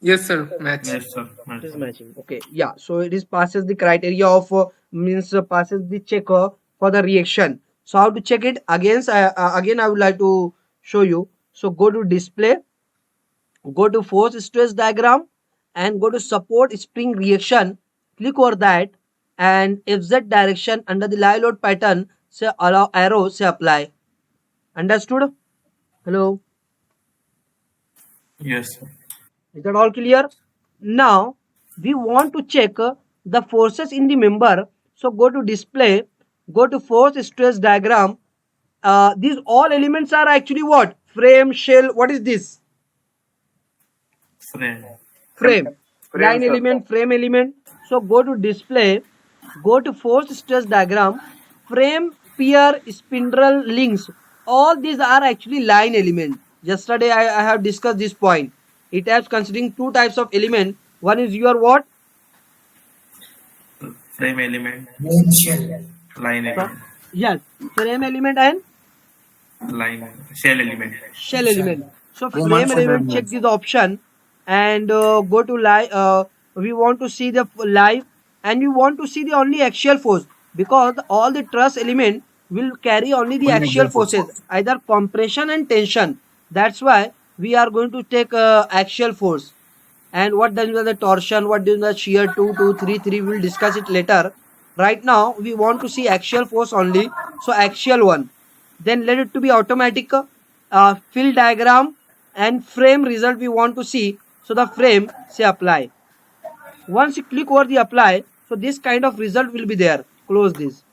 Yes, sir. Match. Yes, sir. It is matching. Okay, yeah. So it is passes the criteria of means passes the checker for the reaction. So how to check it? Again I would like to show you. So go to display, go to force stress diagram, and go to support spring reaction. Click over that, and FZ direction under the live load pattern. Say allow arrow. Say apply. Understood? Hello. Yes, sir. Is that all clear? Now we want to check the forces in the member. So go to display, go to force stress diagram. These all elements are actually what? Frame, shell. What is this? Frame. Frame. Frame, Line sir. element, frame element. So go to display, go to force stress diagram, frame, pier, spindle, links. All these are actually line element. Yesterday I have discussed this point. It has considering two types of element. One is your what? Frame element. Line element. Yes, frame element and Line. Shell element. shell element. So frame element, check this option and go to live. We want to see the live, and we want to see the only axial force, because all the truss element will carry only the axial forces, either compression and tension. That's why we are going to take axial force. And what does the torsion, what does the shear 2, 2, 3, 3, we will discuss it later. Right now we want to see axial force only. So axial one. Then let it to be automatic. Fill diagram and frame result we want to see. So the frame, say apply. Once you click over the apply, so this kind of result will be there. Close this.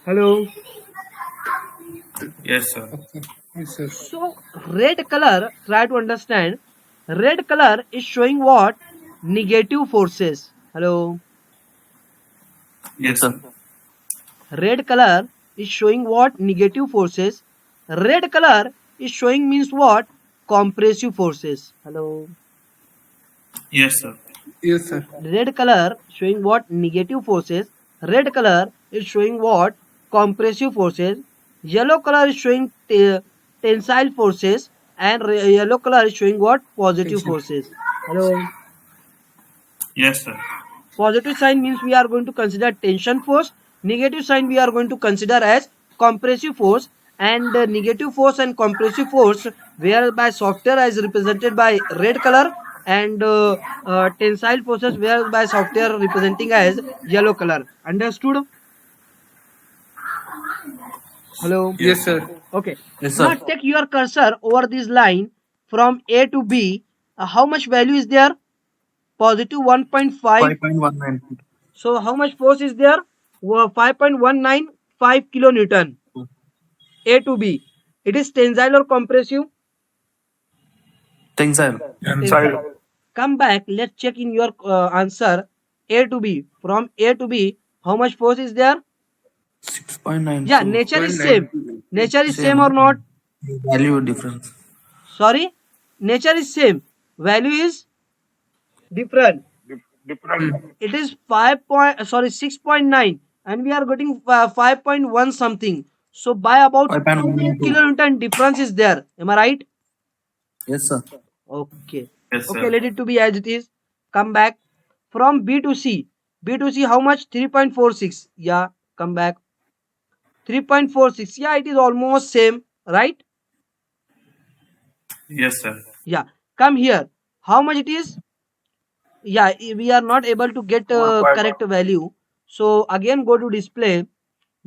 Hello. Yes, sir. Yes, sir. So red color, try to understand. Red color is showing what? Negative forces. Hello. Yes, sir. Red color is showing what? Negative forces. Red color is showing means what? Compressive forces. Hello. Yes, sir. Yes, sir. Red color showing what? Negative forces. red color is showing what? Compressive forces. Yellow color is showing tensile forces, and yellow color is showing what? Positive forces. Hello. Yes, sir. Positive sign means we are going to consider tension force. Negative sign we are going to consider as compressive force. And negative force and compressive force, whereby software is represented by red color, and tensile forces whereby software representing as yellow color. Understood? Hello. Yes, sir. Okay. Yes, Now sir. take your cursor over this line from A to B. How much value is there? Positive 1.5. 5.19. So how much force is there? 5.195 kilonewton. A to B. It is tensile or compressive? Tensile. Tensile. Come back. Let's check in your answer. A to B. From A to B, how much force is there? 6.9. Yeah, nature is 0.9. same. Nature is same Same. or not? Value difference. Sorry? Nature is same. Value is different. Different. It is 6.9, and we are getting 5.1 something. So by about 2 5.1. kilonewton difference is there. Am I right? Yes, sir. Okay. Yes, Okay, sir. let it to be as it is. Come back. From B to C. B to C, how much? 3.46. Yeah, come back. 3.46. Yeah, it is almost same, right? Yes, sir. Yeah. Come here. How much it is? Yeah, we are not able to get 4.5. correct value. So again, go to display.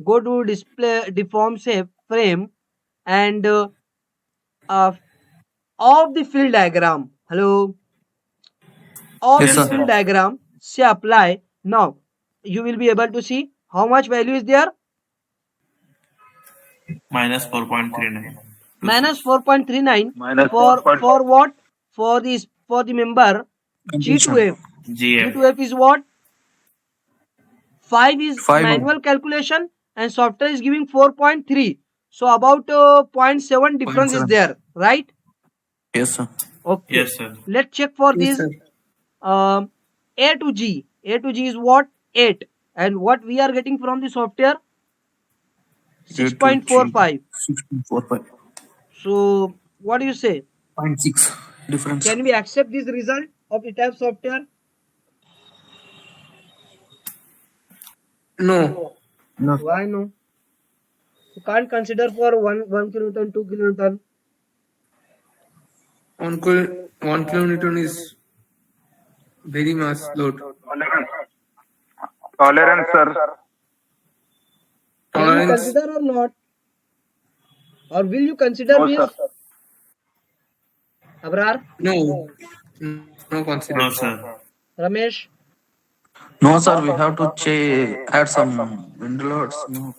Go to display deform shape frame, and uh, of the field diagram. Hello. Of Yes, the sir. field diagram, say apply. Now you will be able to see how much value is there. Minus 4.39. Minus 4.39 Minus for what? For the member Completion. G2F. GF. G2F is what? 5 is 5. manual calculation, and software is giving 4.3. So about 0.7 difference is 0.7. there, right? Yes, sir. Okay. Yes, sir. Let's check for Yes, this. sir. A to G. A to G is what? 8. And what we are getting from the software? 6.45. 6.45. So what do you say? 0.6 difference. Can we accept this result of ETAP software? No. No. Why no? You can't consider for 1 kilonewton, 2 kilonewton. 1 kilonewton is very mass load. Tolerance, sir. Can you Tolerance. consider or not? Or will you consider No, this? sir. Abrar? No. No consider. No, sir. Ramesh? No, sir. We have to add some window loads. No.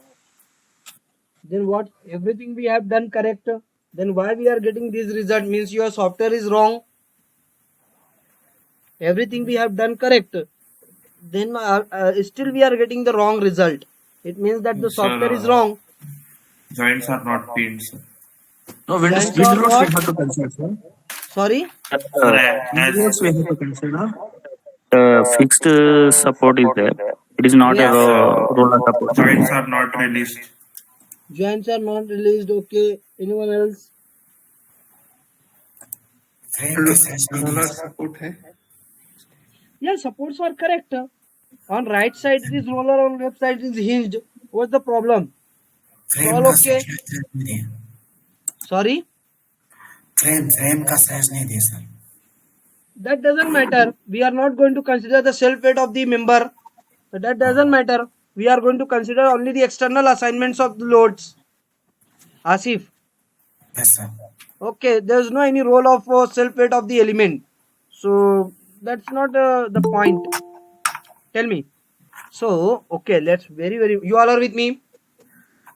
Then what? Everything we have done correct. Then why we are getting this result? Means your software is wrong. Everything we have done correct. Then still we are getting the wrong result. It means that the Sir, software is wrong. joints are not pinned, sir. No, Joints window are loads we what? have to consider, sir. Sorry? Sir, Window loads as we have to consider. Fixed support is there. It is not a Where? roller support. joints are not released. Joints are not released. Okay. Anyone else? Roller support है. Yeah, supports are correct. On right side it is roller, on left side it is hinged. What's the problem? It's all okay. Sorry? Frame का size नहीं दिया sir. That doesn't matter. We are not going to consider the self weight of the member. So that doesn't matter. We are going to consider only the external assignments of the loads. Asif. Yes sir. Okay, there's no any role of self weight of the element. So that's not the point. Tell me. So, okay, let's very, you all are with me?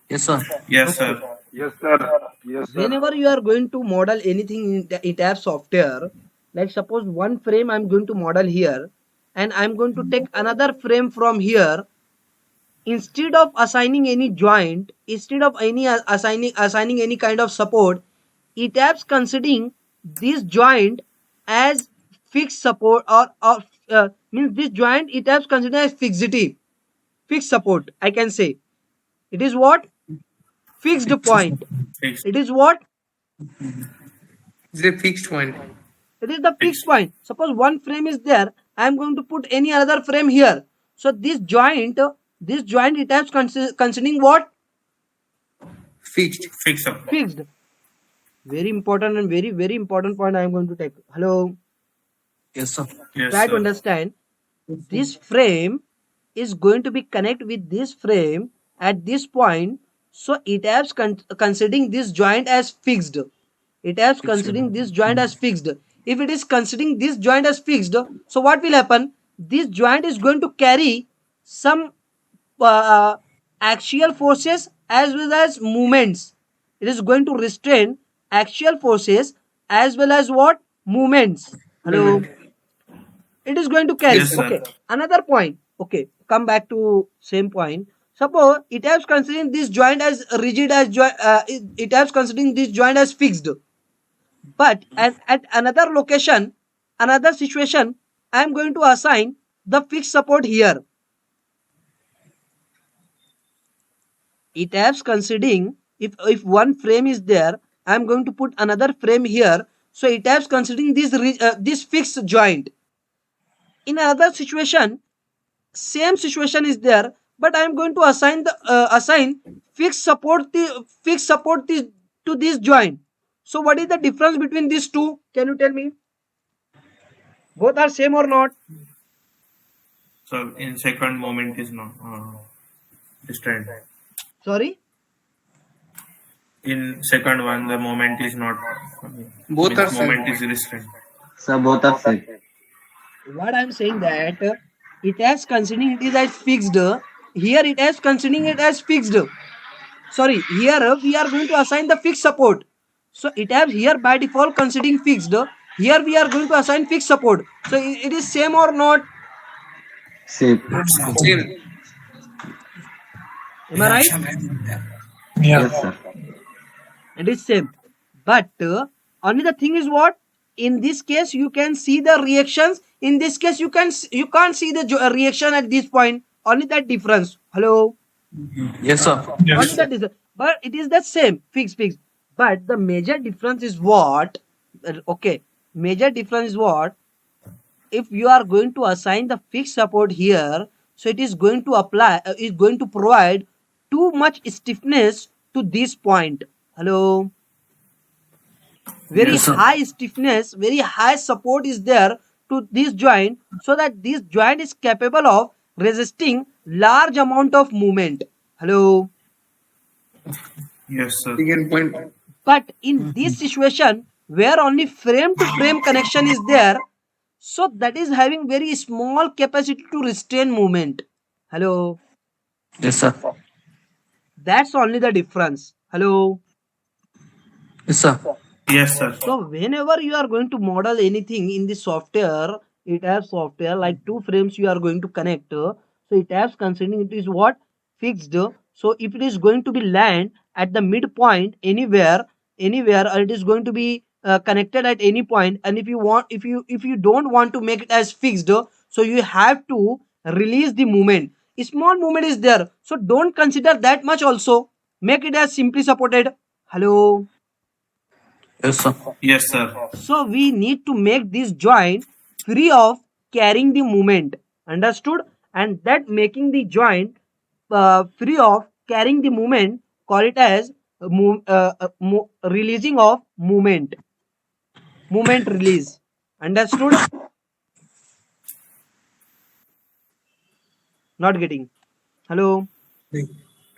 Yes, sir. Yes, sir. Yes, sir. Yes, sir. Whenever you are going to model anything in ETAP software, like suppose one frame I'm going to model here, and I'm going to take another frame from here. Instead of assigning any joint, instead of any assigning any kind of support, ETAP's considering this joint as fixed support, or means this joint ETAP's considered as fixity. fixed support. I can say it is what? Fixed point. Fixed. It is what? It's a fixed point. It is the fixed point. Suppose one frame is there, I am going to put any other frame here. So this joint it has considering what? Fixed. Fixed up. Fixed. Very important and very, very important point I am going to take. Hello. Yes, sir. Yes, Try to sir. understand. This frame is going to be connect with this frame at this point. So it has considering this joint as fixed. It has considering this joint as fixed. If it is considering this joint as fixed, so what will happen? This joint is going to carry some axial forces as well as movements. It is going to restrain axial forces as well as what? Movements. Hello. It is going to carry. Yes, sir. Okay. Another point. Okay. Come back to same point. Suppose it has considering this joint as rigid as it has considering this joint as fixed. But at another location, another situation, I am going to assign the fixed support here. It has considering if one frame is there, I am going to put another frame here. So it has considering this fixed joint. In another situation, same situation is there, but I am going to assign fixed support to this joint. So what is the difference between these two? Can you tell me? Both are same or not? So in second moment is not restrained. Sorry. In second one, the moment is not. Both are moment same. is restrained. So both are same. What I am saying that it has considering it is as fixed. Here it has considering it as fixed. Sorry, here we are going to assign the fixed support. So it has here by default considering fixed. Here we are going to assign fixed support. So it is same or not? Same. Same. Am I right? Reaction rhythm there. Yeah. Yes, sir. It is same. But only the thing is what? In this case you can see the reactions. In this case you can't see the reaction at this point. Only that difference. Hello. Yes, sir. Only Yes. that is, but it is the same fixed. But the major difference is what? Okay, major difference is what? If you are going to assign the fixed support here, so it is going to is going to provide too much stiffness to this point. Hello. Very Yes, sir. high stiffness, very high support is there to this joint, so that this joint is capable of resisting large amount of movement. Hello. Yes, sir. Second point. But in this situation where only frame to frame connection is there, so that is having very small capacity to restrain movement. Hello. Yes, sir. That's only the difference. Hello. Yes, sir. Yes, sir. So whenever you are going to model anything in the software, it has software like two frames you are going to connect. So it has considering it is what? Fixed. So if it is going to be land at the midpoint anywhere, or it is going to be connected at any point, and if you don't want to make it as fixed, so you have to release the movement. A small movement is there, so don't consider that much also. Make it as simply supported. Hello. Yes, sir. Yes, sir. So we need to make this joint free of carrying the movement. Understood? And that making the joint free of carrying the movement, call it as releasing of movement. Movement release. Understood? Not getting. Hello?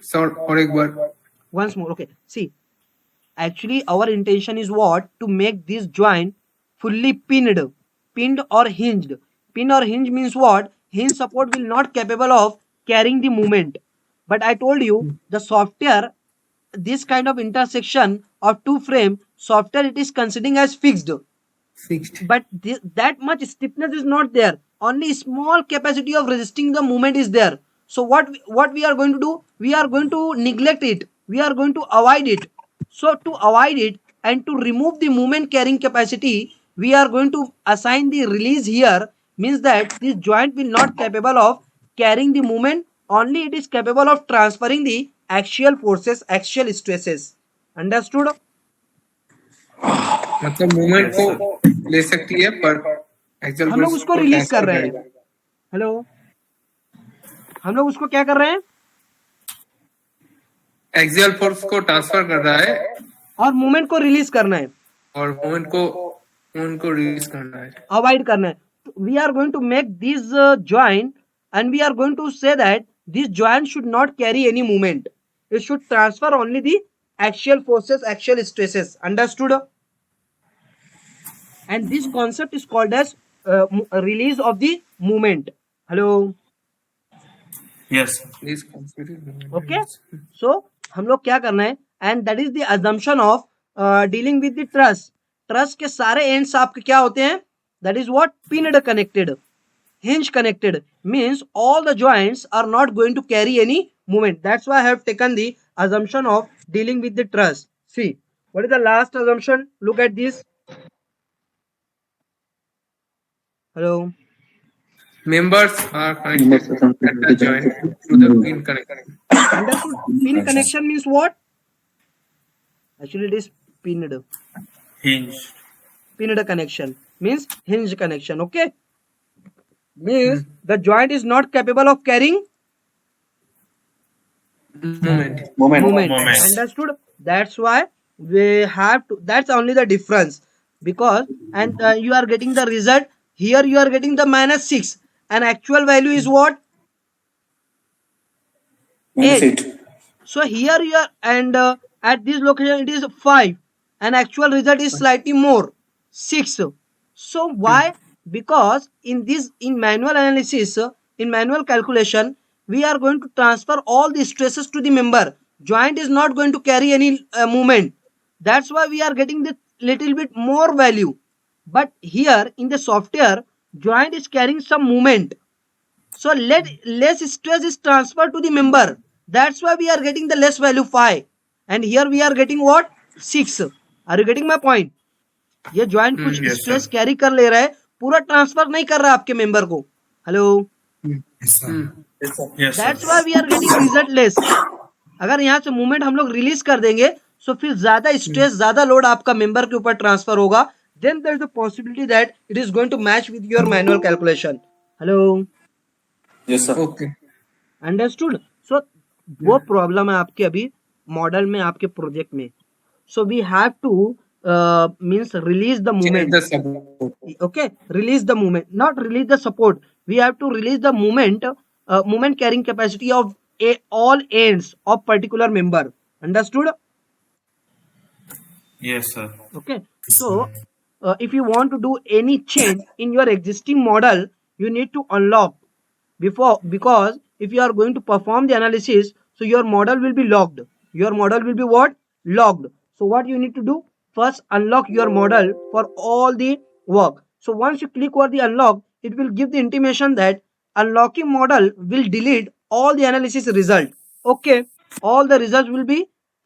Sound or एक बार. Once more. Okay. See. Actually, our intention is what? To make this joint fully pinned or hinged. Pin or hinge means what? Hinge support will not capable of carrying the movement. But I told you the software, this kind of intersection of two frame software, it is considering as fixed. Fixed. But that much stiffness is not there. Only small capacity of resisting the movement is there. So what we are going to do? We are going to neglect it. We are going to avoid it. So to avoid it and to remove the movement carrying capacity, we are going to assign the release here. Means that this joint will not capable of carrying the movement only it is capable of transferring the axial forces, axial stresses. Understood? मतलब movement Yes, sir. को ले सकती है पर actual हम लोग उसको release कर रहे हैं. हेलो, हम लोग उसको क्या कर रहे हैं? एक्सियल फोर्स को ट्रांसफर कर रहा है और मूवमेंट को रिलीज करना है, और मूवमेंट को रिलीज करना है. अवॉइड करना है. We are going to make this joint and we are going to say that this joint should not carry any moment. It should transfer only the axial forces, axial stresses. Understood? And this concept is called as release of the moment. Hello. Yes. This concept is movement. Okay. So हम लोग क्या करना है? And that is the assumption of dealing with the truss. Truss के सारे ends आपके क्या होते हैं? That is what? Pinned connected. Hinge connected means all the joints are not going to carry any moment. That's why I have taken the assumption of dealing with the truss. See, what is the last assumption? Look at this. Hello. Members are connected at the joint through the pin connection. Understood? Pin connection means what? Actually, it is pinned. Hinge. Pinned connection means hinge connection. Okay, means the joint is not capable of carrying Moment. Understood? That's why we have to, that's only the difference. Because and you are getting the result here, you are getting the -6 and actual value is what? 8. So here you are, and at this location it is 5 and actual result is slightly more, 6. So why? Because in manual analysis, in manual calculation, we are going to transfer all the stresses to the member. Joint is not going to carry any movement. That's why we are getting the little bit more value. But here in the software, joint is carrying some movement. So less stress is transferred to the member. That's why we are getting the less value 5. And here we are getting what? 6. Are you getting my point? ये joint कुछ yes, stress sir. Carry कर ले रहा है, पूरा transfer नहीं कर रहा आपके मेंबर को. Hello. Yes, sir. Yes, that's sir. Why we are getting result less. अगर यहाँ से मूवमेंट हम लोग रिलीज कर देंगे तो फिर ज्यादा स्ट्रेस, ज्यादा लोड आपका मेंबर के ऊपर ट्रांसफर होगा. Then there is the possibility that it is going to match with your manual calculation. Hello. Okay. Understood? So वो प्रॉब्लम है आपके अभी मॉडल में, आपके प्रोजेक्ट में. So we have to means release the Change movement. the support. Okay, release the movement, not release the support. We have to release the movement, movement carrying capacity of all ends of particular member. Understood? Yes, sir. Okay, so if you want to do any change in your existing model, you need to unlock before, because if you are going to perform the analysis, so your model will be locked. Your model will be what? Locked. So what you need to do? First unlock your model for all the work. So once you click over the unlock, it will give the intimation that unlocking model will delete all the analysis result. Okay, all the results will be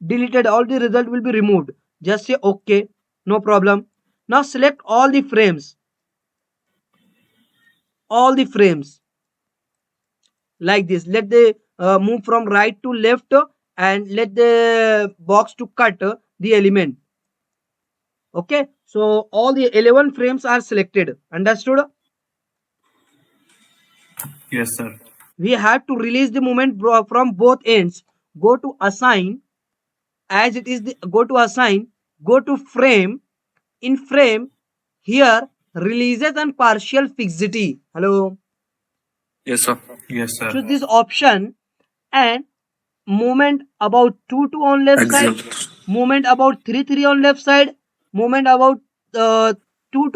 deleted, all the result will be removed. Just say okay, no problem. Now select all the frames, like this. Let the move from right to left and let the box to cut the element. Okay, so all the 11 frames are selected. Understood? Yes, sir. We have to release the movement from both ends. Go to assign, as it is the, go to assign, go to frame. In frame, here releases and partial fixity. Hello. Yes, sir. Yes, sir. Choose this option and movement about 2 on left Axial. side, movement about 3 on left side, movement about 2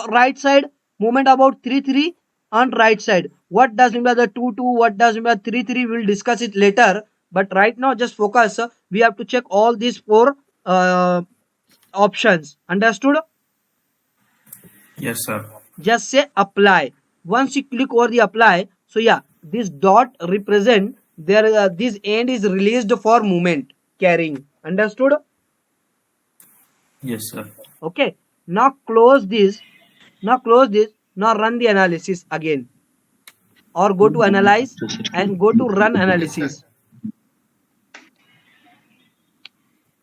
right side, movement about 3 on right side. What does mean by the 2, what does mean by 3, we will discuss it later. But right now just focus, we have to check all these 4 options. Understood? Yes, sir. Just say apply. Once you click over the apply, so yeah, this dot represent there, this end is released for movement carrying. Understood? Yes, sir. Okay, now close this, now run the analysis again. or go to analyze and go to run analysis.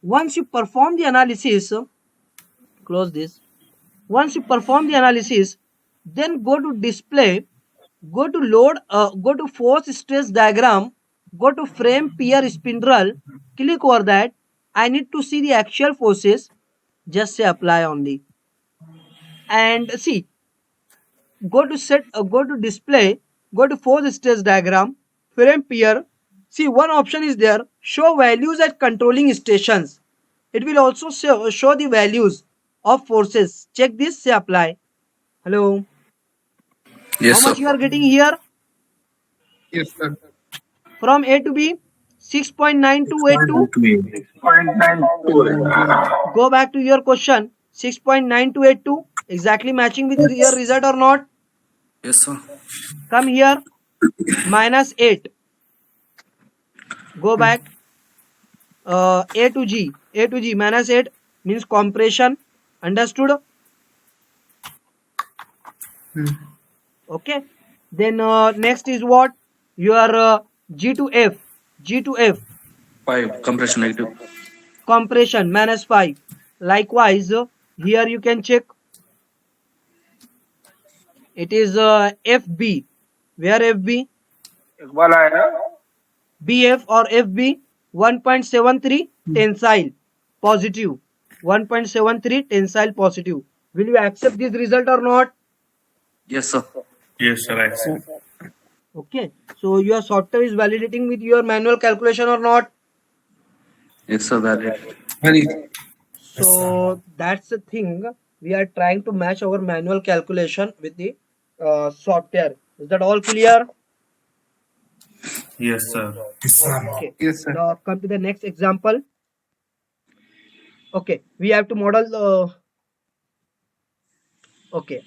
Once you perform the analysis, close this. Once you perform the analysis, then go to display, go to load, go to force stress diagram, go to frame peer spindle, click over that. I need to see the actual forces. Just say apply only. And see, go to set, go to display, go to force stress diagram, frame peer. See, one option is there, show values at controlling stations. It will also show the values of forces. Check this, say apply. Hello. Yes, How much sir. you are getting here? Yes, sir. From A to B, 6.9282. Go back to your question. 6.9282. Exactly matching with your result or not? Yes, sir. Come here. Minus 8. Go back. A to G. A to G. Minus 8 means compression. Understood? Okay. Then next is what? Your G to F. G to F. 5 compression negative. Compression minus 5. Likewise, here you can check. It is FB. Where FB? Iqbal आएगा BF or FB 1.73 tensile positive. 1.73 tensile positive. Will you accept this result or not? Yes, sir. Yes, sir. I accept. Okay. So your software is validating with your manual calculation or not? Yes, sir. Valid. Valid. So that's the thing. We are trying to match our manual calculation with the software. Is that all clear? Yes, sir. Yes, sir. Okay. Yes, sir. Now come to the next example. Okay, we have to model the. Okay,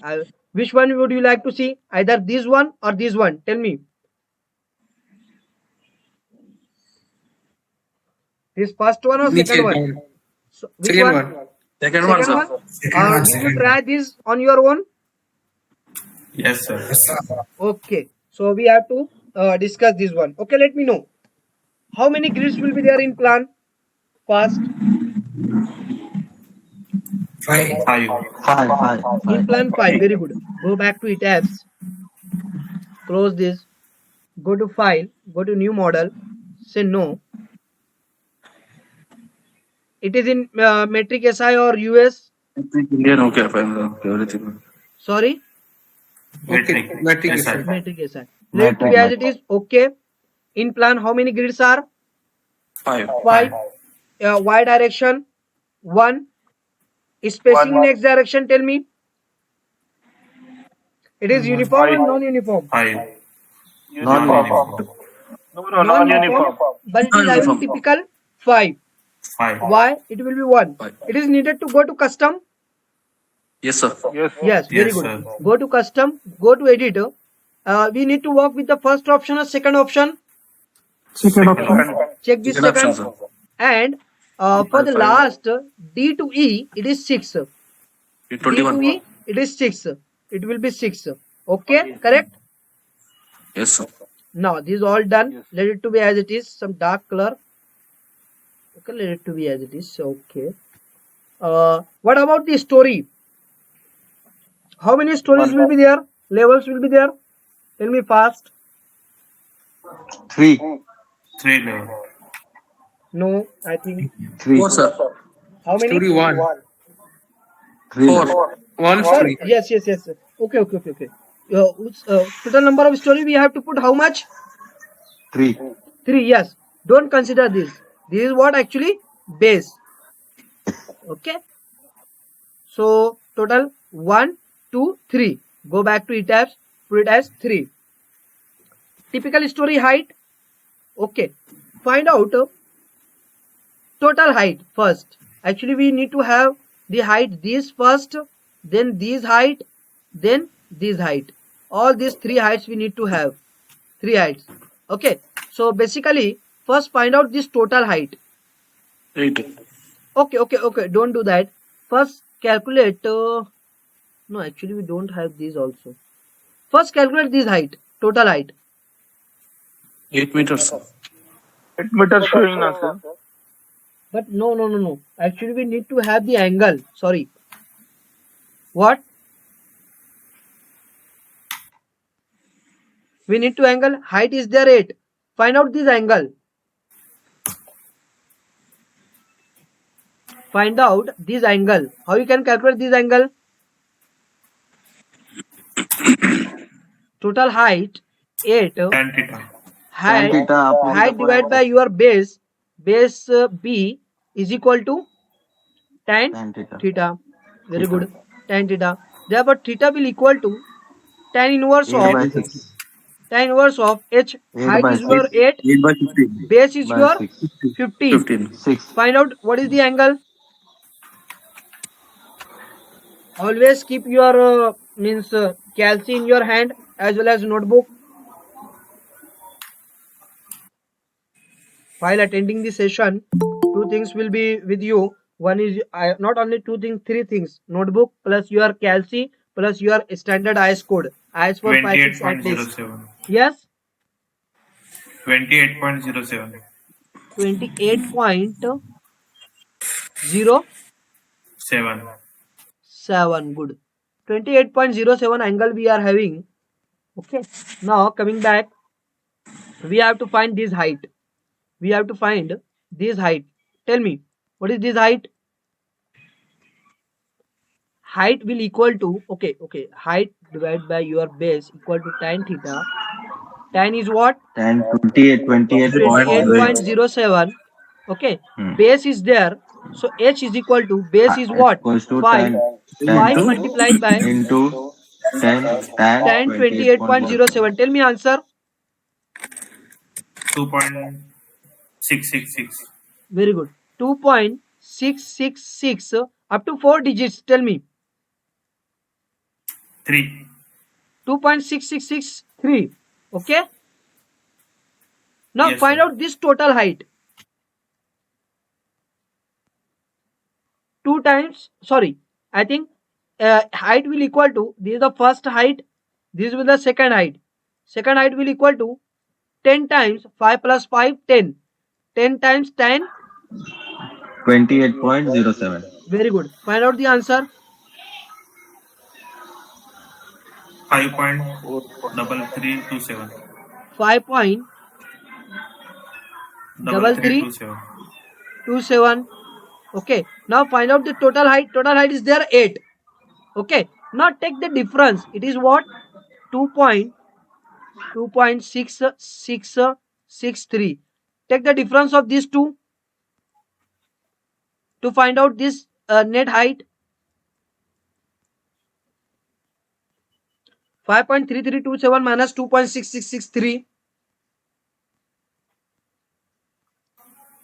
which one would you like to see? Either this one or this one? Tell me. This first one or Niche second one? down. So, which Second one? one. Second one, Second sir. one? Second one, Did you second try this on your own? Yes, sir. Yes, sir. Okay, so we have to discuss this one. Okay, let me know. How many grids will be there in plan? First, 5. 5. in plan 5. Very good. Go back to tabs. Close this. Go to file. Go to new model. Say no. It is in metric SI or US? Indian, okay, fine. Okay, everything. Sorry, Okay. Matrix. Yes, sir. metric SI. Let it to be as it is. Okay. In plan, how many grids are? 5. 5. Y direction 1. Spacing in X direction. Tell me. It is uniform or non-uniform? 5. non-uniform. No, non-uniform. But it is having typical 5. 5. Why? It will be 1. Five. It is needed to go to custom. Yes, sir. Yes. Yes, very Yes, good. sir. Go to custom, go to editor. We need to work with the first option or second option. Second option. Check this Second option, second. sir. And for the last D to E, it is 6. D to 21. E, it is 6. It will be 6. Okay, correct? Yes, sir. Now this is all done. Let it to be as it is. Some dark color. Okay, let it to be as it is. Okay. What about the story? How many stories will be there? Levels will be there? Tell me fast. 3. 3 level. No, I think. 4, sir. How many? Story 1. 4. One Sir, story. yes. Okay. Total number of story we have to put how much? 3. 3. Yes. Don't consider this. This is what actually base. Okay. So total 1, 2, 3. Go back to tabs. Put it as 3. Typical story height. Okay. Find out total height first. Actually, we need to have the height this first, then this height, then this height. All these 3 heights we need to have. 3 heights. Okay. So basically, first find out this total height. 8. Okay. Don't do that. First calculate. No, actually we don't have these also. First calculate this height. total height? 8 meters. 8 meters showing na, sir. But no. Actually, we need to have the angle. Sorry. What? We need to angle. Height is there 8. Find out this angle. Find out this angle. How you can calculate this angle? Total height 8. Tan theta. Height divided by your base B is equal to tan theta. Very good. Tan theta. Therefore, theta will equal to tan inverse of h. Height is your 8. 8 by 15. Base is your 15. 15. Find out what is the angle. Always keep your calci in your hand as well as notebook. While attending the session, 2 things will be with you. One is not only 2 things, 3 things. Notebook plus your calci plus your standard IS code. IS for 5 at least. 28.07. Yes. 28.07. 28.07. Good. 28.07 angle we are having. Okay. Now coming back, we have to find this height. Tell me, what is this height? Height will equal to, okay. Height divided by your base equal to tan theta. Tan is what? Tan 28.07. Okay. Base is there. So h is equal to, base is what? 5. 5 multiplied by into tan 28.07. Tell me answer. 2.666. Very good. 2.666 up to 4 digits. Tell me. 3. 2.6663. Okay. Now Yes, find sir. out this total height. 2 times, sorry, I think height will equal to, this is the first height, this will be the second height. Second height will equal to 10 times 5 plus 5, 10. 10 times 10. 28.07. Very good. Find out the answer. 5.3327. 5.3327. Okay. Now find out the total height. Total height is there 8. Okay. Now take the difference. It is what? 2.6663. Take the difference of these two to find out this net height. 5.3327 minus 2.6663.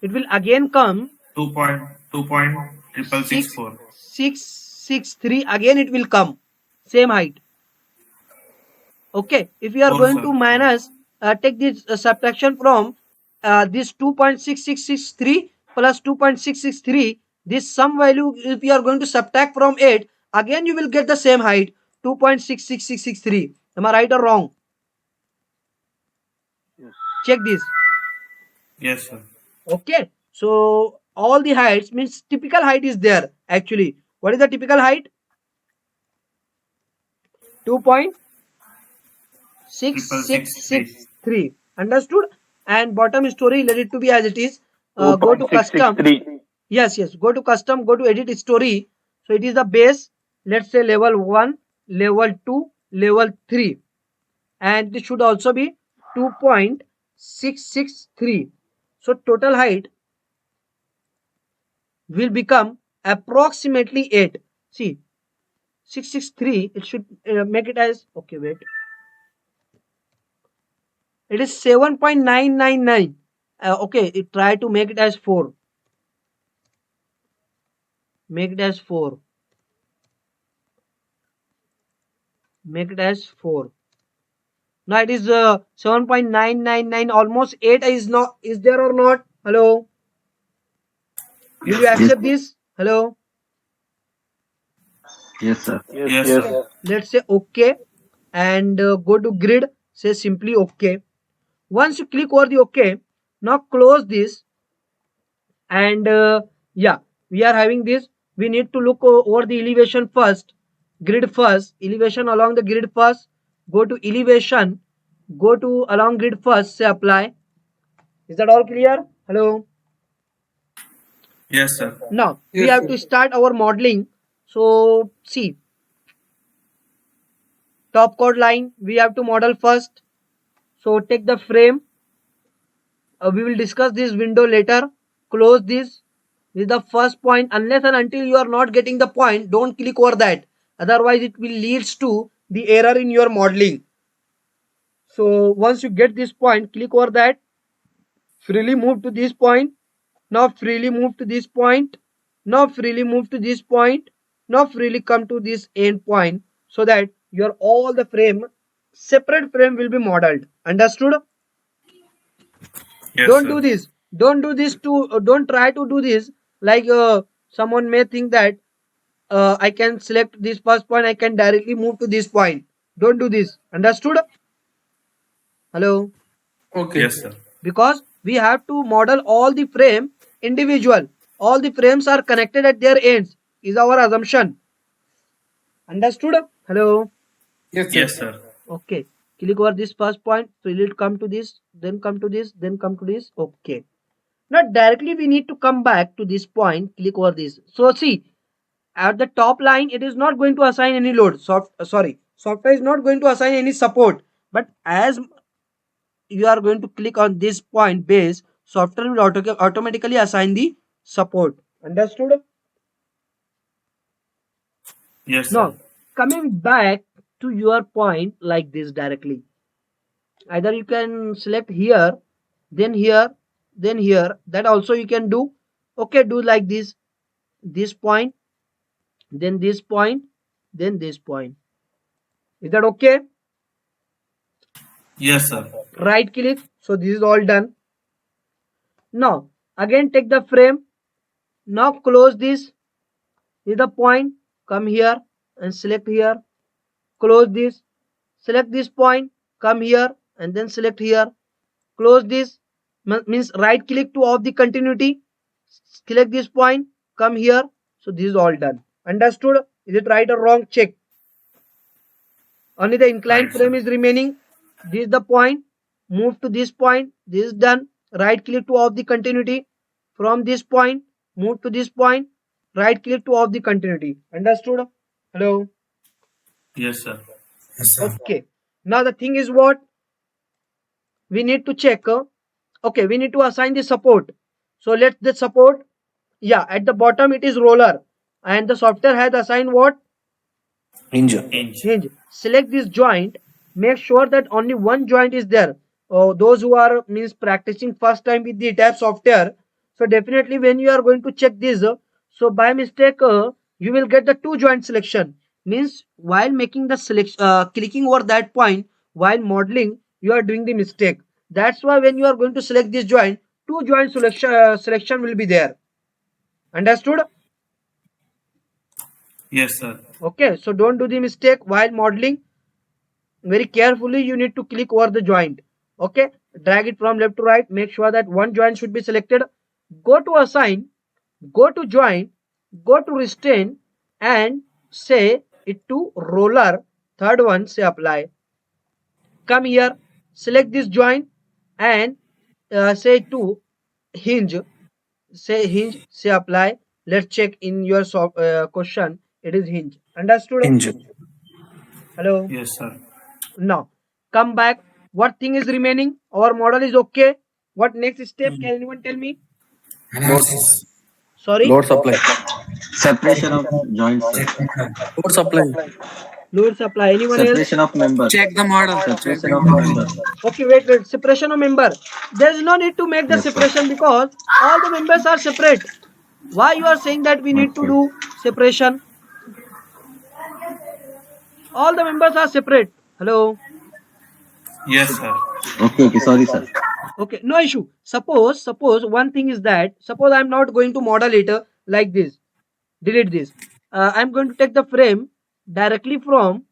It will again come 2.664. 663. Again it will come. Same height. Okay. If you are going to minus, take this subtraction from this 2.6663 plus 2.663. This sum value, if you are going to subtract from 8, again you will get the same height. 2.66663. Am I right or wrong? Check this. Yes, sir. Okay. So all the heights means typical height is there actually. What is the typical height? 2.6663. Understood? And bottom story, let it to be as it is. Go to custom. Yes. Go to custom. Go to edit story. So it is the base. Let's say level 1, level 2, level 3. And this should also be 2.663. So total height will become approximately 8. See, 663, it should make it as, okay, wait. It is 7.999. Okay, try to make it as 4. Make it as 4. Make it as 4. Now it is 7.999, almost 8 is there or not? Hello? Will you accept this? Hello? Yes, sir. Yes, sir. Let's say okay, and go to grid. say simply OK. Once you click over the OK, now close this, and yeah, we are having this. We need to look over the elevation first, grid first, elevation along the grid first. Go to elevation, go to along grid first, say apply. Is that all clear? Hello. Yes, sir. Now we Yes, have sir. to start our modeling. So see, top chord line we have to model first. So take the frame. We will discuss this window later. Close this. This is the first point. Unless and until you are not getting the point, don't click over that. Otherwise, it will leads to the error in your modeling. So once you get this point, click over that. Freely move to this point. Now freely move to this point. Now freely move to this point. Now freely come to this end point, so that your all the frame, separate frame will be modeled. Understood? Yes, Don't sir. do this. Don't do this to. Don't try to do this. Like someone may think that I can select this first point. I can directly move to this point. Don't do this. Understood? Hello. Okay. Yes, sir. Because we have to model all the frame individual. All the frames are connected at their ends. Is our assumption. Understood? Hello. Yes, sir. Yes, sir. Okay. Click over this first point. So it will come to this, then come to this, then come to this. Okay. Now directly we need to come back to this point. Click over this. So see, at the top line, it is not going to assign any load. Software is not going to assign any support. But as you are going to click on this point base, software will automatically assign the support. Understood? Yes, sir. Now coming back to your point like this directly. Either you can select here, then here, then here. That also you can do. Okay, do like this. This point, then this point, then this point. Is that okay? Yes, sir. Right click. So this is all done. Now again take the frame. Now close this. This is the point. Come here and select here. Close this. Select this point. Come here and then select here. Close this. Means right click to off the continuity. Select this point. Come here. So this is all done. Understood? Is it right or wrong? Check. Only the inclined Right, frame sir. is remaining. This is the point. Move to this point. This is done. Right click to off the continuity. From this point, move to this point. Right click to off the continuity. Understood? Hello? Yes, sir. Yes, sir. Okay. Now the thing is what? We need to check. Okay, we need to assign the support. So let the support. Yeah, at the bottom it is roller. And the software has assigned what? Hinge. Hinge. Select this joint. Make sure that only one joint is there. Those who are means practicing first time with the tab software. So definitely when you are going to check this, so by mistake you will get the two joint selection. Means while making the selection, clicking over that point while modeling, you are doing the mistake. That's why when you are going to select this joint, two joint selection will be there. Understood? Yes, sir. Okay, so don't do the mistake while modeling. Very carefully you need to click over the joint. Okay, drag it from left to right. Make sure that one joint should be selected. Go to assign, go to joint, go to restrain, and say it to roller. Third one, say apply. Come here, select this joint and say to hinge. Say hinge, say apply. Let's check in your question. It is hinge. Understood? Hinge. Hello. Yes, sir. Now come back. What thing is remaining? Our model is okay. What next step? Can anyone tell me? Analysis. Sorry. Load supply. Separation of joints, sir. Technical. Load supply. Fluid supply. Anyone else? Separation of members. Check the model. Separation of members. Okay, wait. Separation of member. There is no need to make the Yes, sir. separation because all the members are separate. Why you are saying that we need to Okay. do separation? All the members are separate. Hello. Yes, sir. Okay, sorry, sir. Okay, no issue. Suppose one thing is that suppose I'm not going to model it like this. Delete this. I'm going to take the frame directly from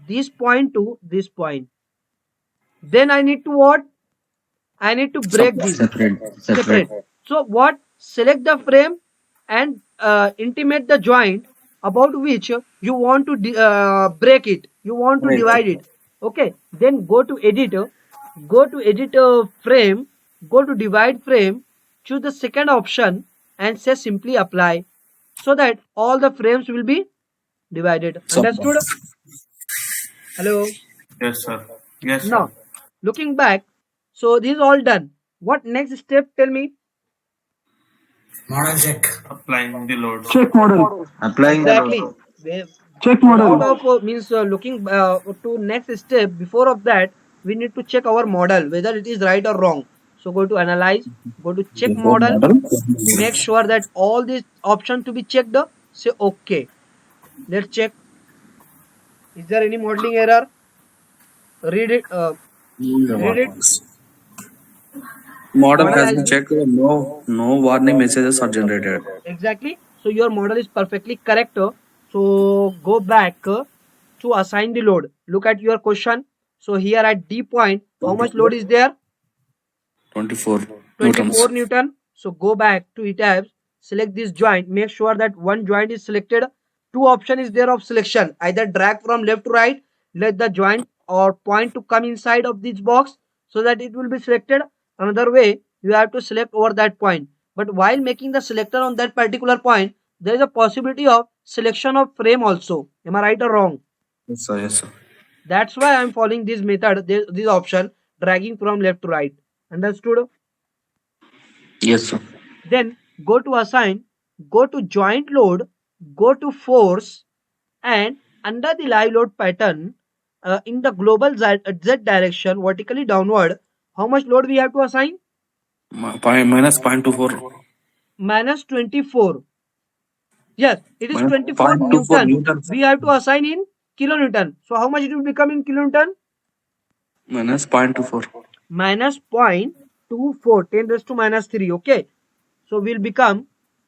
this point to this point. Then I need to what? I need to break this. Separate. So what? Select the frame and intimate the joint about which you want to break it. You want to divide it. Okay. Then go to editor. Go to edit frame. Go to divide frame. Choose the second option and say simply apply, so that all the frames will be divided. Understood? Hello. Yes, sir. Yes, sir. Now, looking back, so this is all done. What next step? Tell me. Model check. Applying the loads. Check model. Applying Exactly. Check Instead model. of means looking to next step, before of that, we need to check our model whether it is right or wrong. So go to analyze, go to check model, make sure that all these options to be checked. Say okay. Let's check. Is there any modeling error? Read it. Read it. Model Model has has been been checked. No warning messages are generated. exactly. So your model is perfectly correct. So go back to assign the load. Look at your question. So here at D point, how much load is there? 24 24 newtons. Newton. So go back to ETABS, select this joint, make sure that one joint is selected. Two option is there of selection, either drag from left to right, let the joint or point to come inside of this box so that it will be selected. Another way, you have to select over that point. But while making the selector on that particular point, there is a possibility of selection of frame also. Am I right or wrong? Yes, sir. Yes, sir. That's why I'm following this method, this option, dragging from left to right. Understood? Yes, sir. Then go to assign, go to joint load, go to force, and under the live load pattern, in the global Z direction, vertically downward, how much load we have to assign? Minus 0.24. Minus 24. Yes, it is Minus 24 0.24 Newton. newtons. We have to assign in kilonewton. So how much it will become in kilonewton? Minus 0.24. Minus 0.24, 10 raised to minus 3. Okay. So will become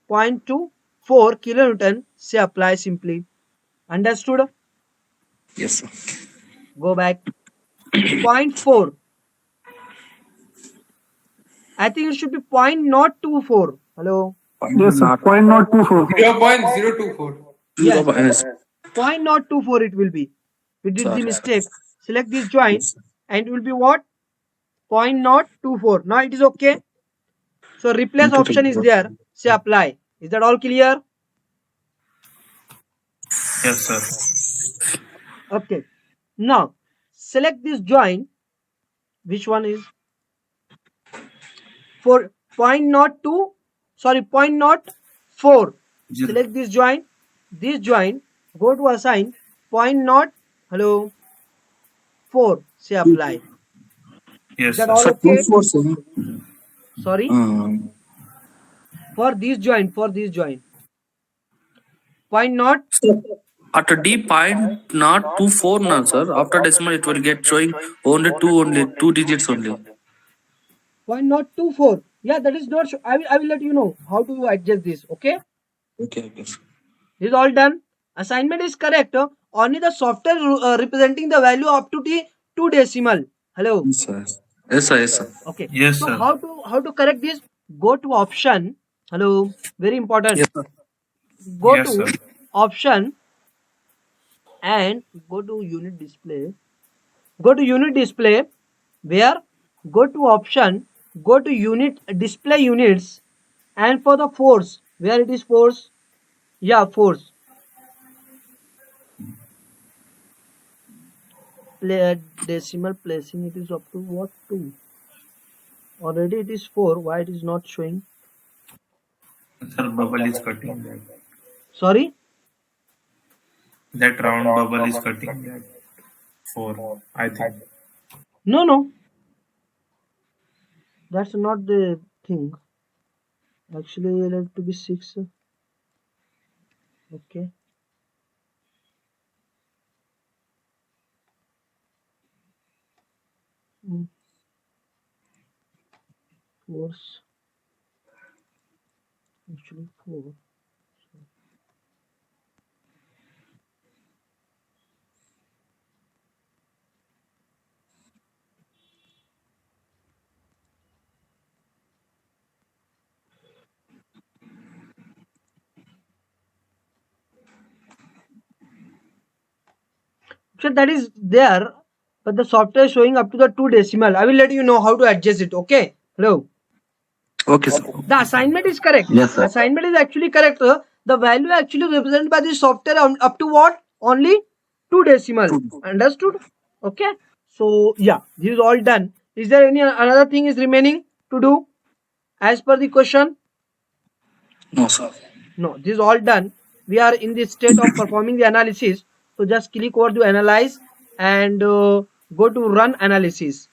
0.24 kilonewton. Say apply simply. Understood? Yes, sir. Go back. 0.4. I think it should be 0.024. Hello. Yes, sir. Not 0.024. 0.024. Yes. Yes. 0.024 it will be. We did the Sorry. mistake. Select this joint Yes. and it will be what? 0.024. Now it is okay. So replace Into option is there. Say apply. Is that all clear? Yes, sir. Okay. Now select this joint. Which one is? For 0.02, sorry, 0.04. Select this joint. This joint. Go to assign 0.0. Hello. 4. Say apply. Yes, Is that sir. all Sir, okay? 247. Sorry. For this joint. For this joint. 0.0. Sir, at a D point not 24 now, sir. After decimal, it will get showing only two digits only. 0.024. Yeah, that is not. I will let you know how to adjust this. Okay. Okay, okay. Sir. This is all done. Assignment is correct. Only the software representing the value up to the 2 decimal. Hello. Yes, sir. Yes, sir. Yes, sir. Okay. Yes, So sir. how to correct this? Go to option. Hello. Very important. Yes, sir. Go Yes, to sir. option and go to unit display. Go to unit display. Where? Go to option. Go to unit display units. And for the force, where it is force? Yeah, force. Decimal placing, it is up to what? 2. Already it is 4. Why it is not showing? Sir, bubble is cutting that. Sorry? That round bubble is cutting that. 4, I think. No, no. That's not the thing. Actually, it have to be 6. Okay. Force. Actually, 4. So that is there, but the software is showing up to the 2 decimal. I will let you know how to adjust it. Okay. Hello. Okay, sir. The assignment is correct. Yes, sir. Assignment is actually correct. The value actually represented by the software up to what? Only 2 decimal. Understood? Okay. So yeah, this is all done. Is there any another thing is remaining to do as per the question? No, sir. No, this is all done. We are in the state of performing the analysis. So just click over to analyze and go to run analysis.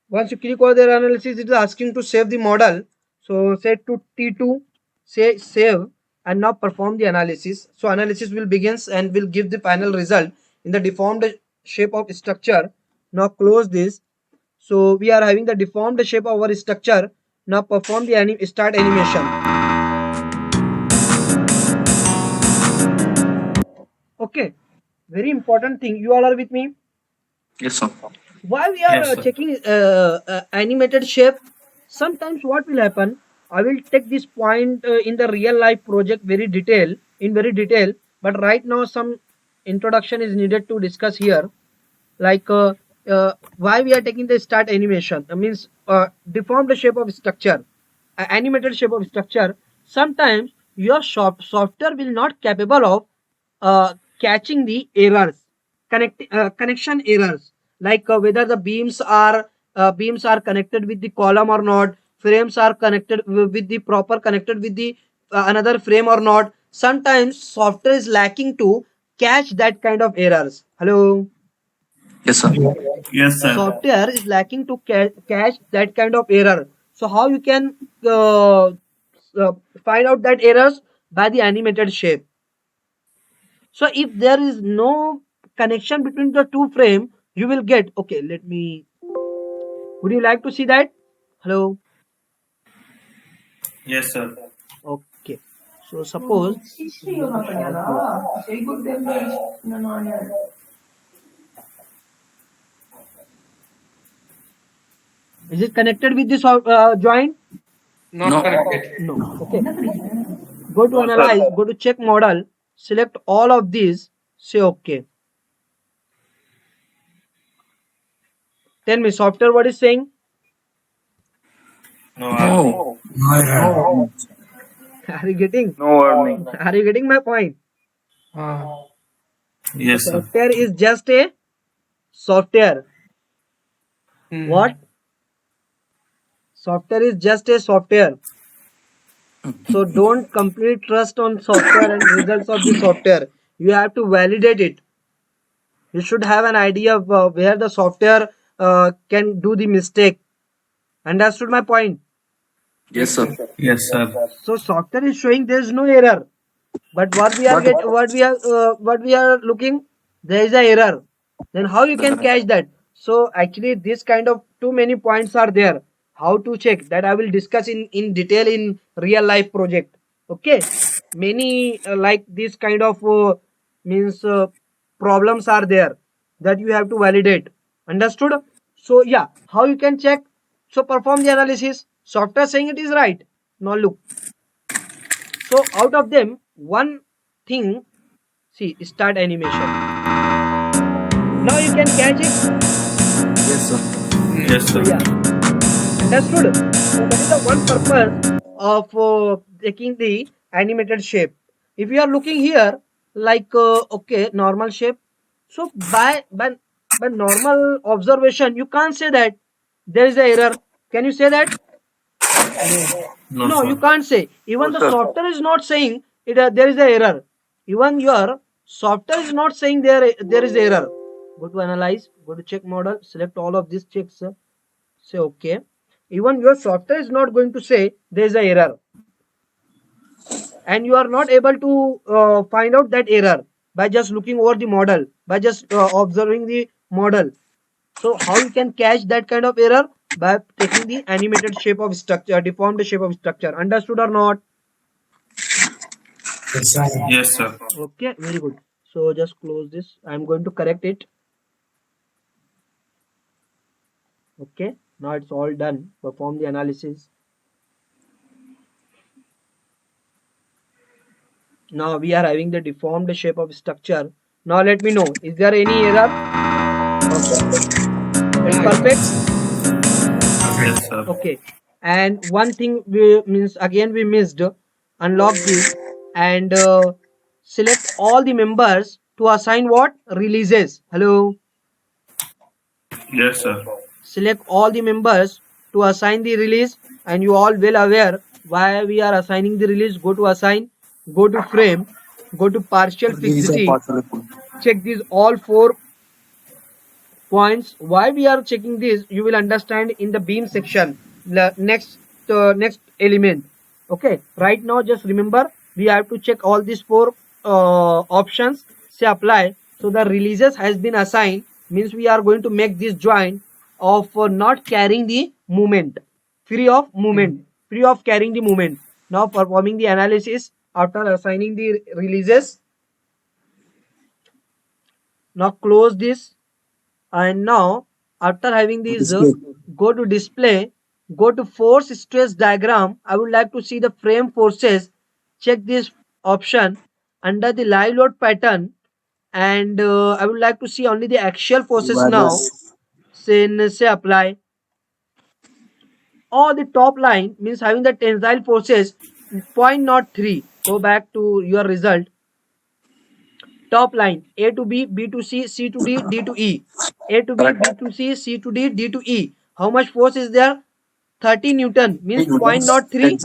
Once you click over the analysis, it is asking to save the model. So set to T2, say save, and now perform the analysis. So analysis will begins and will give the final result in the deformed shape of structure. Now close this. So we are having the deformed shape of our structure. Now perform the start animation. Okay, very important thing. You all are with me? Yes, sir. Why we are Yes, sir. checking animated shape? Sometimes what will happen, I will take this point in the real life project very detail, but right now some introduction is needed to discuss here, like why we are taking the start animation. Means deformed shape of structure, animated shape of structure. Sometimes your software will not capable of catching the errors, connection errors, like whether the beams are connected with the column or not, frames are connected with the proper connected with the another frame or not. Sometimes software is lacking to catch that kind of errors. Hello. Yes, sir. Yes, sir. Software is lacking to catch that kind of error. So how you can uh, find out that errors? By the animated shape. So if there is no connection between the two frame, you will get, okay, let me, would you like to see that? Hello. Yes, sir. Okay. So suppose, is it connected with this joint? Not No. connected. No. Okay. Go to analyze, go to check model, select all of these, say okay. Tell me, software what is saying? No. No. No error. Are you getting? No warning. Are you getting my point? Ah, Yes, sir. Software is just a software. hmm. What? Software is just a software. So don't complete trust on software and results of the software. You have to validate it. You should have an idea of where the software can do the mistake. Understood my point? Yes, sir. Yes, sir. So software is showing there is no error, but what we are what we are looking, there is a error. Then how you can catch that? So actually this kind of too many points are there. How to check that I will discuss in detail in real life project. Okay, many like this kind of means problems are there that you have to validate. Understood? So yeah, how you can check? So perform the analysis. Software saying it is right. Now look. So out of them, one thing, see, start animation. Now you can catch it. Yes, sir. Yes, So sir. yeah, understood. So that is the one purpose of taking the animated shape. If you are looking here, like okay, normal shape. So by normal observation, you can't say that there is a error. Can you say that? No, No, sir. you can't say. Even No, the sir. software is not saying it. There is a error. Even your software is not saying there is error. Go to analyze. Go to check model. Select all of these checks. Say okay. Even your software is not going to say there is a error, and you are not able to find out that error by just looking over the model, by just observing the model. So how you can catch that kind of error? By taking the animated shape of structure, deformed shape of structure. Understood or not? Yes, sir. Yes, sir. Okay, very good. So just close this. I'm going to correct it. Okay, now it's all done. Perform the analysis. Now we are having the deformed shape of structure. Now let me know, is there any error? Okay, it's perfect. Yes, sir. Okay, and one thing we means again we missed, unlock this and select all the members to assign what releases. Hello, Yes, sir. select all the members to assign the release, and you all well aware why we are assigning the release. Go to assign, go to frame, go to partial fixity, check these all 4 points. Why we are checking this you will understand in the beam section, the next element. Okay, right now just remember we have to check all these 4 options, say apply. So the releases has been assigned, means we are going to make this joint of not carrying the movement, free of movement, free of carrying the movement. Now performing the analysis after assigning the releases. Now close this, and now after having this go to display, go to force stress diagram. I would like to see the frame forces. Check this option under the live load pattern, and I would like to see only the axial forces now. Say apply. Or the top line means having the tensile forces 0.03. Go back to your result. Top line A to B, B to C, C to D, D to E. A to B, B to C, C to D, D to E. How much force is there? 30 Newton means 0.03.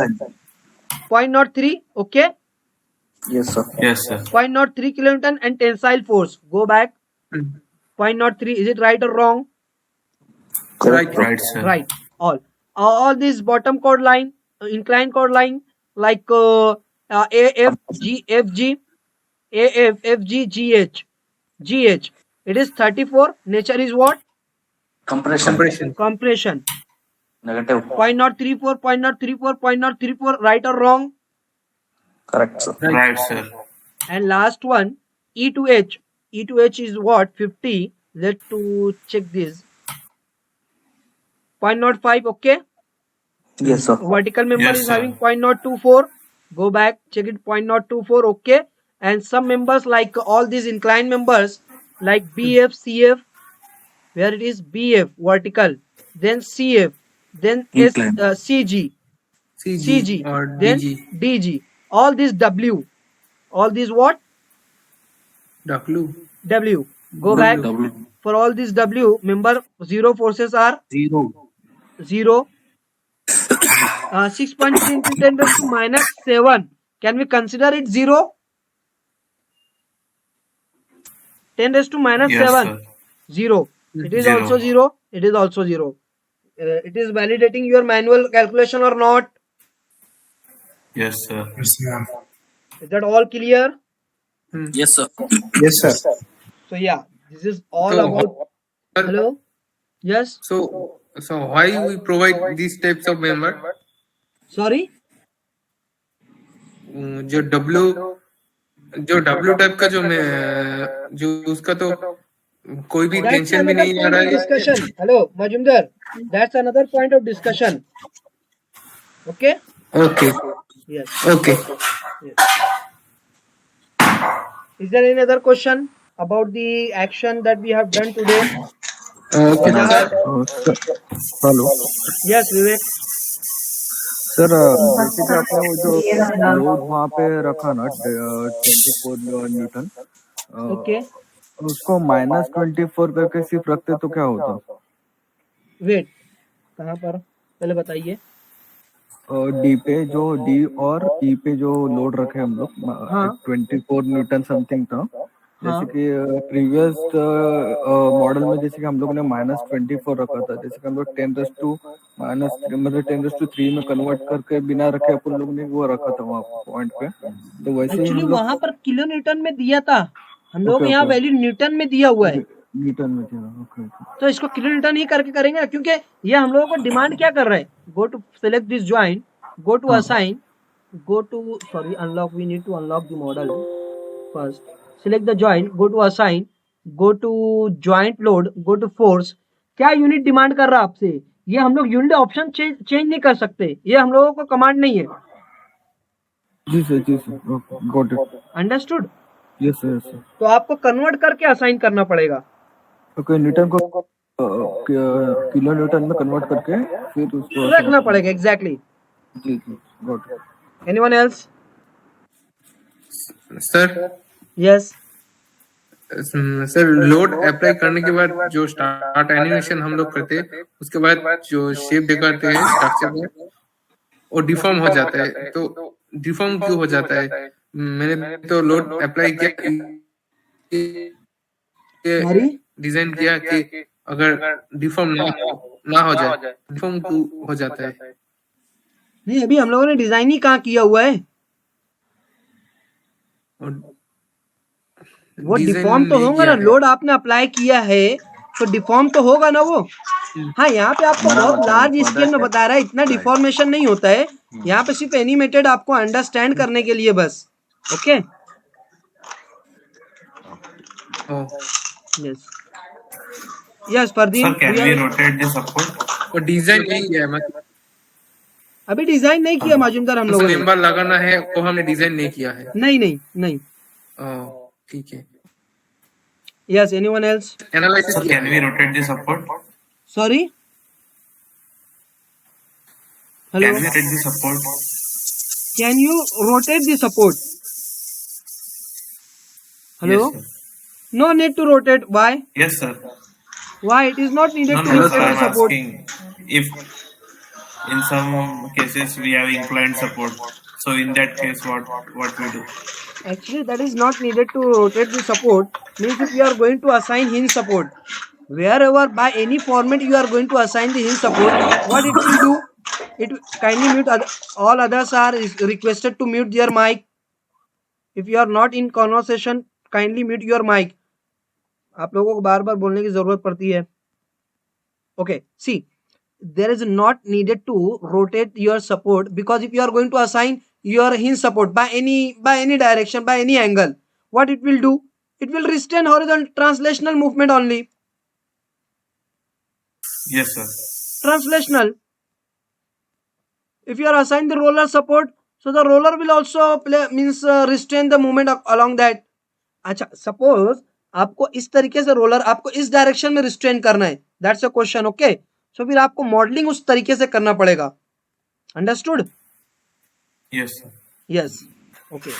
0.03. Okay. Yes, sir. 0.03 kilonewton and tensile force. Go back. 0.03. Is it right or wrong? Right. Right, sir. Right. All this bottom chord line, inclined chord line like AF, G, FG, AF, FG, GH, GH. It is 34. Nature is what? Compression. Compression. Negative. 0.034, 0.034, 0.034. Right or wrong? Correct, sir. Right, sir. And last one, E to H. E to H is what? 50. Let's to check this. 0.05. Okay. Yes, sir. Vertical member Yes, is sir. having 0.024. Go back, check it, 0.024. Okay. And some members like all these inclined members like BF, CF, where it is BF vertical, then CF, then CG, CG, or then DG. DG. All these W, all these what? W. W. Go back. For all these W, member zero forces are zero. 6.3 into 10 raised to minus 7. Can we consider it 0? 10 raised to minus Yes, 7. sir. 0. It is Zero. also 0. It is also 0. It is validating your manual calculation or not? Yes, sir. Yes, sir. Is that all clear? Yes, sir. Yes, sir. So yeah, this is all So, about. Hello? Yes? So why we provide these types of member? Sorry? जो W type का जो उसका तो कोई भी That's tension भी another नहीं आ point रहा of है. discussion. Hello, Majumdar. That's another point of discussion. Okay? Okay. Yes. Okay. Is there any other question about the action that we have done today? Okay. Wajahar? Hello Yes, Vivek. Sir basically आपने वो जो load वहाँ पे रखा ना 24 Newton Okay. उसको -24 करके सिर्फ रखते तो क्या होता? वेट, कहाँ पर पहले बताइए. डी पे जो डी और ई पे जो लोड रखे हम लोग हाँ. 24 न्यूटन समथिंग था. जैसे हाँ. कि प्रीवियस मॉडल में जैसे कि हम लोग ने -24 रखा था, जैसे कि हम लोग 10⁻³ में कन्वर्ट करके बिना रखे अपन लोग ने वो रखा था वहाँ पॉइंट पे. तो वैसे ही एक्चुअली हम लोग वहां पर किलो न्यूटन में दिया था, हम लोग Okay, यहाँ okay. वैल्यू न्यूटन में दिया हुआ है, न्यूटन में दिया. ओके तो इसको किलो न्यूटन ही करके करेंगे, क्योंकि ये हम लोगों को डिमांड क्या कर रहा है. Go to select this joint, go to assign, go to unlock. We need to unlock the model first. Select the joint, go to assign, go to joint load, go to force. क्या unit demand कर रहा है आपसे? ये हम लोग unit option change नहीं कर सकते, ये हम लोगों को कमांड नहीं है. जी sir got it. Understood? Yes sir, yes sir. तो आपको कन्वर्ट करके असाइन करना पड़ेगा। ओके, न्यूटन को किलो न्यूटन में कन्वर्ट करके फिर उसको रखना पड़ेगा, एग्जैक्टली। जी जी, got it. Anyone else? Sir yes. Sir load apply करने के बाद जो स्टार्ट एनिमेशन हम लोग करते हैं उसके बाद जो शेप दिखाते हैं स्ट्रक्चर में वो डिफॉर्म हो जाता है, तो डिफॉर्म क्यों हो जाता है? मैंने तो लोड अप्लाई किया, डिजाइन किया कि अगर डिफॉर्म ना हो जाए, डिफॉर्म क्यों हो जाता है? नहीं, अभी हम लोगों ने डिजाइन ही कहाँ किया हुआ है, वो डिफॉर्म तो होगा ना। लोड आपने अप्लाई किया है तो डिफॉर्म तो होगा ना वो। हाँ, यहाँ पे आपको बहुत लार्ज स्केल में बता रहा है, इतना डिफॉर्मेशन नहीं होता है यहाँ पे, सिर्फ एनिमेटेड आपको अंडरस्टैंड करने के लिए बस। Okay, yes yes Pradeep. Sir, can we rotate the support? वो डिजाइन नहीं किया है, मतलब अभी डिजाइन नहीं किया मजुमदार हम लोगों ने। नंबर लगाना है वो हमने डिजाइन नहीं किया है। नहीं नहीं नहीं। ठीक है। Yes, anyone else? Analysis Sir, किया can we rotate the support? Sorry, hello, Can we rotate the support? Can you rotate the support? Hello, Yes, sir. No need to rotate. Why? Yes, sir. Why it is not needed No, to no, sir. rotate the I'm support? asking if in some cases we have inclined support. So in that case, what we do? Actually, that is not needed to rotate the support. Means if you are going to assign hinge support, wherever by any format you are going to assign the hinge support, what it will do? It kindly mute all others are requested to mute their mic. If you are not in conversation, kindly mute your mic. आप लोगों को बार बार बोलने की जरूरत पड़ती है। Okay, see, there is not needed to rotate your support, because if you are going to assign your hinge support by any direction, by any angle, what it will do? It will restrain horizontal translational movement only. Yes, sir. Translational. If you are assigned the roller support, so the roller will also restrain the movement along that. अच्छा, suppose आपको इस तरीके से roller आपको इस direction में restrain करना है, दैट्स अ क्वेश्चन। ओके, सो फिर आपको मॉडलिंग उस तरीके से करना पड़ेगा। Understood? Yes, sir. Yes, okay.